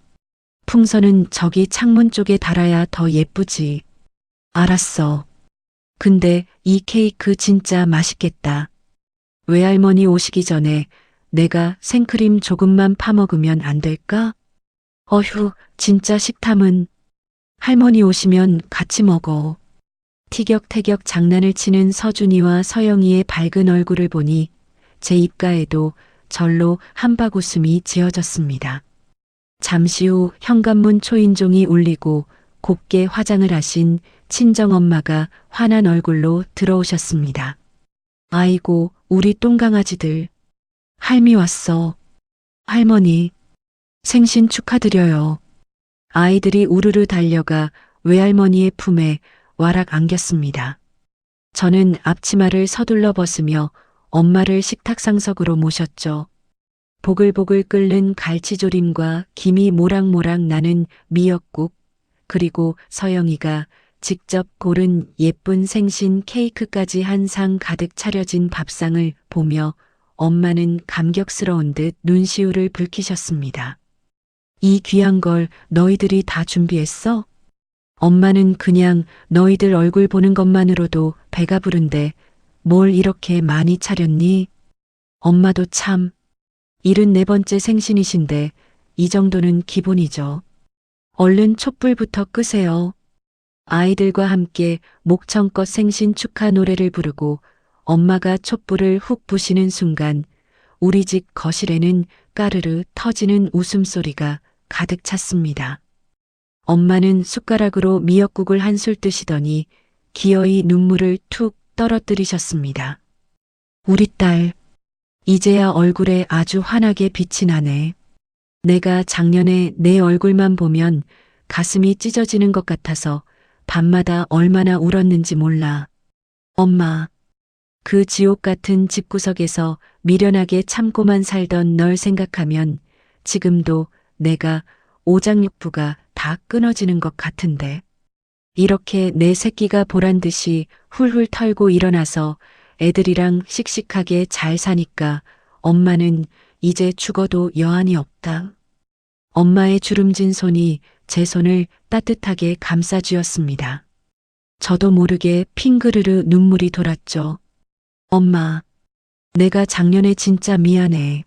풍선은 저기 창문 쪽에 달아야 더 예쁘지. 알았어. 근데 이 케이크 진짜 맛있겠다. 외할머니 오시기 전에 내가 생크림 조금만 파먹으면 안 될까? 어휴, 진짜 식탐은. 할머니 오시면 같이 먹어. 티격태격 장난을 치는 서준이와 서영이의 밝은 얼굴을 보니 제 입가에도 절로 한박웃음이 지어졌습니다. 잠시 후 현관문 초인종이 울리고 곱게 화장을 하신 친정엄마가 환한 얼굴로 들어오셨습니다. 아이고, 우리 똥강아지들. 할미 왔어. 할머니, 생신 축하드려요. 아이들이 우르르 달려가 외할머니의 품에 와락 안겼습니다. 저는 앞치마를 서둘러 벗으며 엄마를 식탁상석으로 모셨죠. 보글보글 끓는 갈치조림과 김이 모락모락 나는 미역국, 그리고 서영이가 직접 고른 예쁜 생신 케이크까지 한 상 가득 차려진 밥상을 보며 엄마는 감격스러운 듯 눈시울을 붉히셨습니다. 이 귀한 걸 너희들이 다 준비했어? 엄마는 그냥 너희들 얼굴 보는 것만으로도 배가 부른데 뭘 이렇게 많이 차렸니? 엄마도 참, 74번째 생신이신데 이 정도는 기본이죠. 얼른 촛불부터 끄세요. 아이들과 함께 목청껏 생신 축하 노래를 부르고 엄마가 촛불을 훅 부시는 순간 우리 집 거실에는 까르르 터지는 웃음소리가 가득 찼습니다. 엄마는 숟가락으로 미역국을 한술 뜨시더니 기어이 눈물을 툭 떨어뜨리셨습니다. 우리 딸, 이제야 얼굴에 아주 환하게 빛이 나네. 내가 작년에 내 얼굴만 보면 가슴이 찢어지는 것 같아서 밤마다 얼마나 울었는지 몰라. 엄마, 그 지옥 같은 집구석에서 미련하게 참고만 살던 널 생각하면 지금도 내가 오장육부가 다 끊어지는 것 같은데. 이렇게 내 새끼가 보란 듯이 훌훌 털고 일어나서 애들이랑 씩씩하게 잘 사니까 엄마는 이제 죽어도 여한이 없다. 엄마의 주름진 손이 제 손을 따뜻하게 감싸주었습니다. 저도 모르게 핑그르르 눈물이 돌았죠. 엄마, 내가 작년에 진짜 미안해.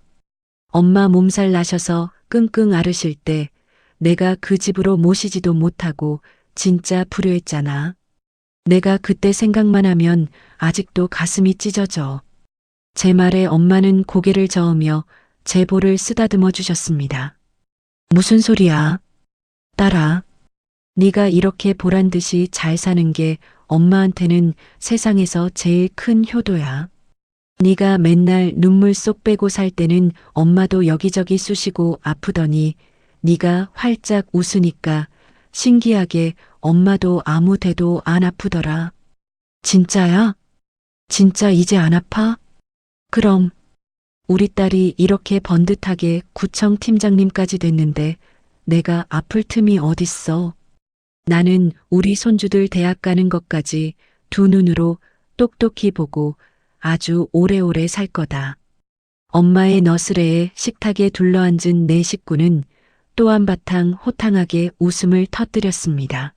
엄마 몸살 나셔서 끙끙 앓으실 때 내가 그 집으로 모시지도 못하고 진짜 불효했잖아. 내가 그때 생각만 하면 아직도 가슴이 찢어져. 제 말에 엄마는 고개를 저으며 제 볼을 쓰다듬어 주셨습니다. 무슨 소리야? 딸아, 네가 이렇게 보란 듯이 잘 사는 게 엄마한테는 세상에서 제일 큰 효도야. 네가 맨날 눈물 쏙 빼고 살 때는 엄마도 여기저기 쑤시고 아프더니 네가 활짝 웃으니까 신기하게 엄마도 아무 데도 안 아프더라. 진짜야? 진짜 이제 안 아파? 그럼 우리 딸이 이렇게 번듯하게 구청 팀장님까지 됐는데 내가 아플 틈이 어딨어. 나는 우리 손주들 대학 가는 것까지 두 눈으로 똑똑히 보고 아주 오래오래 살 거다. 엄마의 너스레에 식탁에 둘러앉은 내 식구는 또 한바탕 호탕하게 웃음을 터뜨렸습니다.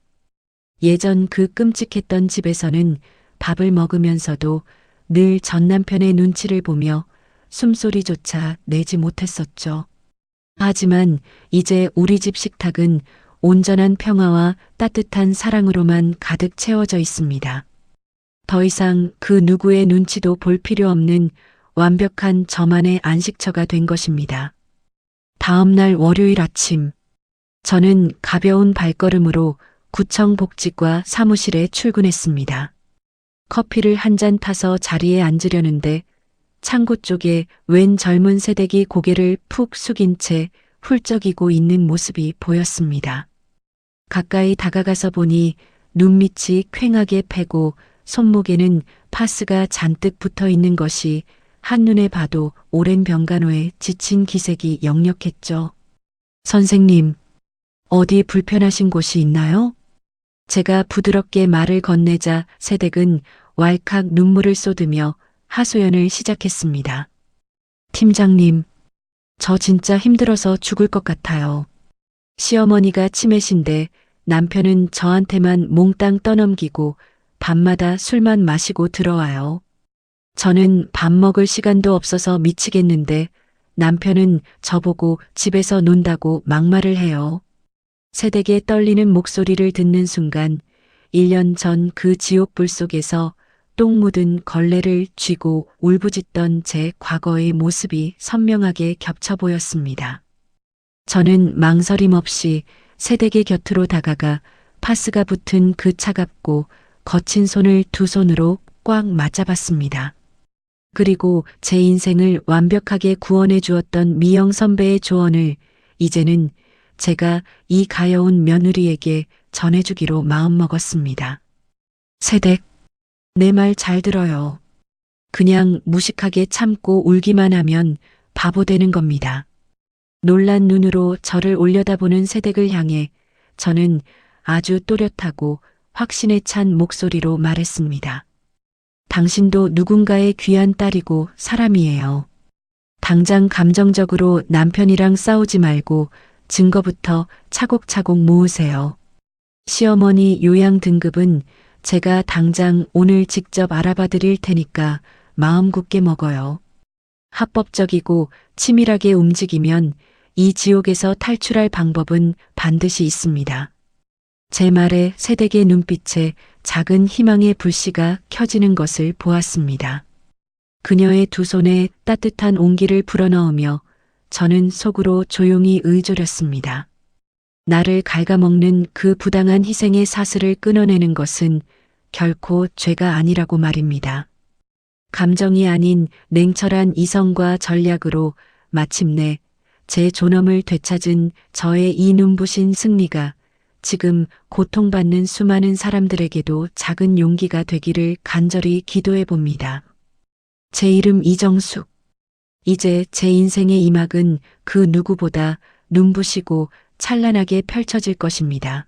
예전 그 끔찍했던 집에서는 밥을 먹으면서도 늘 전 남편의 눈치를 보며 숨소리조차 내지 못했었죠. 하지만 이제 우리 집 식탁은 온전한 평화와 따뜻한 사랑으로만 가득 채워져 있습니다. 더 이상 그 누구의 눈치도 볼 필요 없는 완벽한 저만의 안식처가 된 것입니다. 다음 날 월요일 아침, 저는 가벼운 발걸음으로 구청 복지과 사무실에 출근했습니다. 커피를 한 잔 타서 자리에 앉으려는데 창구 쪽에 웬 젊은 새댁이 고개를 푹 숙인 채 훌쩍이고 있는 모습이 보였습니다. 가까이 다가가서 보니 눈밑이 퀭하게 패고 손목에는 파스가 잔뜩 붙어 있는 것이 한눈에 봐도 오랜 병간호에 지친 기색이 역력했죠. 선생님, 어디 불편하신 곳이 있나요? 제가 부드럽게 말을 건네자 세댁은 왈칵 눈물을 쏟으며 하소연을 시작했습니다. 팀장님, 저 진짜 힘들어서 죽을 것 같아요. 시어머니가 치매신데 남편은 저한테만 몽땅 떠넘기고 밤마다 술만 마시고 들어와요. 저는 밥 먹을 시간도 없어서 미치겠는데 남편은 저보고 집에서 논다고 막말을 해요. 세댁의 떨리는 목소리를 듣는 순간 1년 전 그 지옥불 속에서 똥 묻은 걸레를 쥐고 울부짖던 제 과거의 모습이 선명하게 겹쳐 보였습니다. 저는 망설임 없이 세댁의 곁으로 다가가 파스가 붙은 그 차갑고 거친 손을 두 손으로 꽉 맞잡았습니다. 그리고 제 인생을 완벽하게 구원해 주었던 미영 선배의 조언을 이제는 제가 이 가여운 며느리에게 전해주기로 마음먹었습니다. 세댁, 내 말 잘 들어요. 그냥 무식하게 참고 울기만 하면 바보 되는 겁니다. 놀란 눈으로 저를 올려다보는 세댁을 향해 저는 아주 또렷하고 확신에 찬 목소리로 말했습니다. 당신도 누군가의 귀한 딸이고 사람이에요. 당장 감정적으로 남편이랑 싸우지 말고 증거부터 차곡차곡 모으세요. 시어머니 요양 등급은 제가 당장 오늘 직접 알아봐 드릴 테니까 마음 굳게 먹어요. 합법적이고 치밀하게 움직이면 이 지옥에서 탈출할 방법은 반드시 있습니다. 제 말에 세댁의 눈빛에 작은 희망의 불씨가 켜지는 것을 보았습니다. 그녀의 두 손에 따뜻한 온기를 불어넣으며 저는 속으로 조용히 의졸였습니다. 나를 갉아먹는 그 부당한 희생의 사슬을 끊어내는 것은 결코 죄가 아니라고 말입니다. 감정이 아닌 냉철한 이성과 전략으로 마침내 제 존엄을 되찾은 저의 이 눈부신 승리가 지금 고통받는 수많은 사람들에게도 작은 용기가 되기를 간절히 기도해 봅니다. 제 이름 이정숙. 이제 제 인생의 이막은 그 누구보다 눈부시고 찬란하게 펼쳐질 것입니다.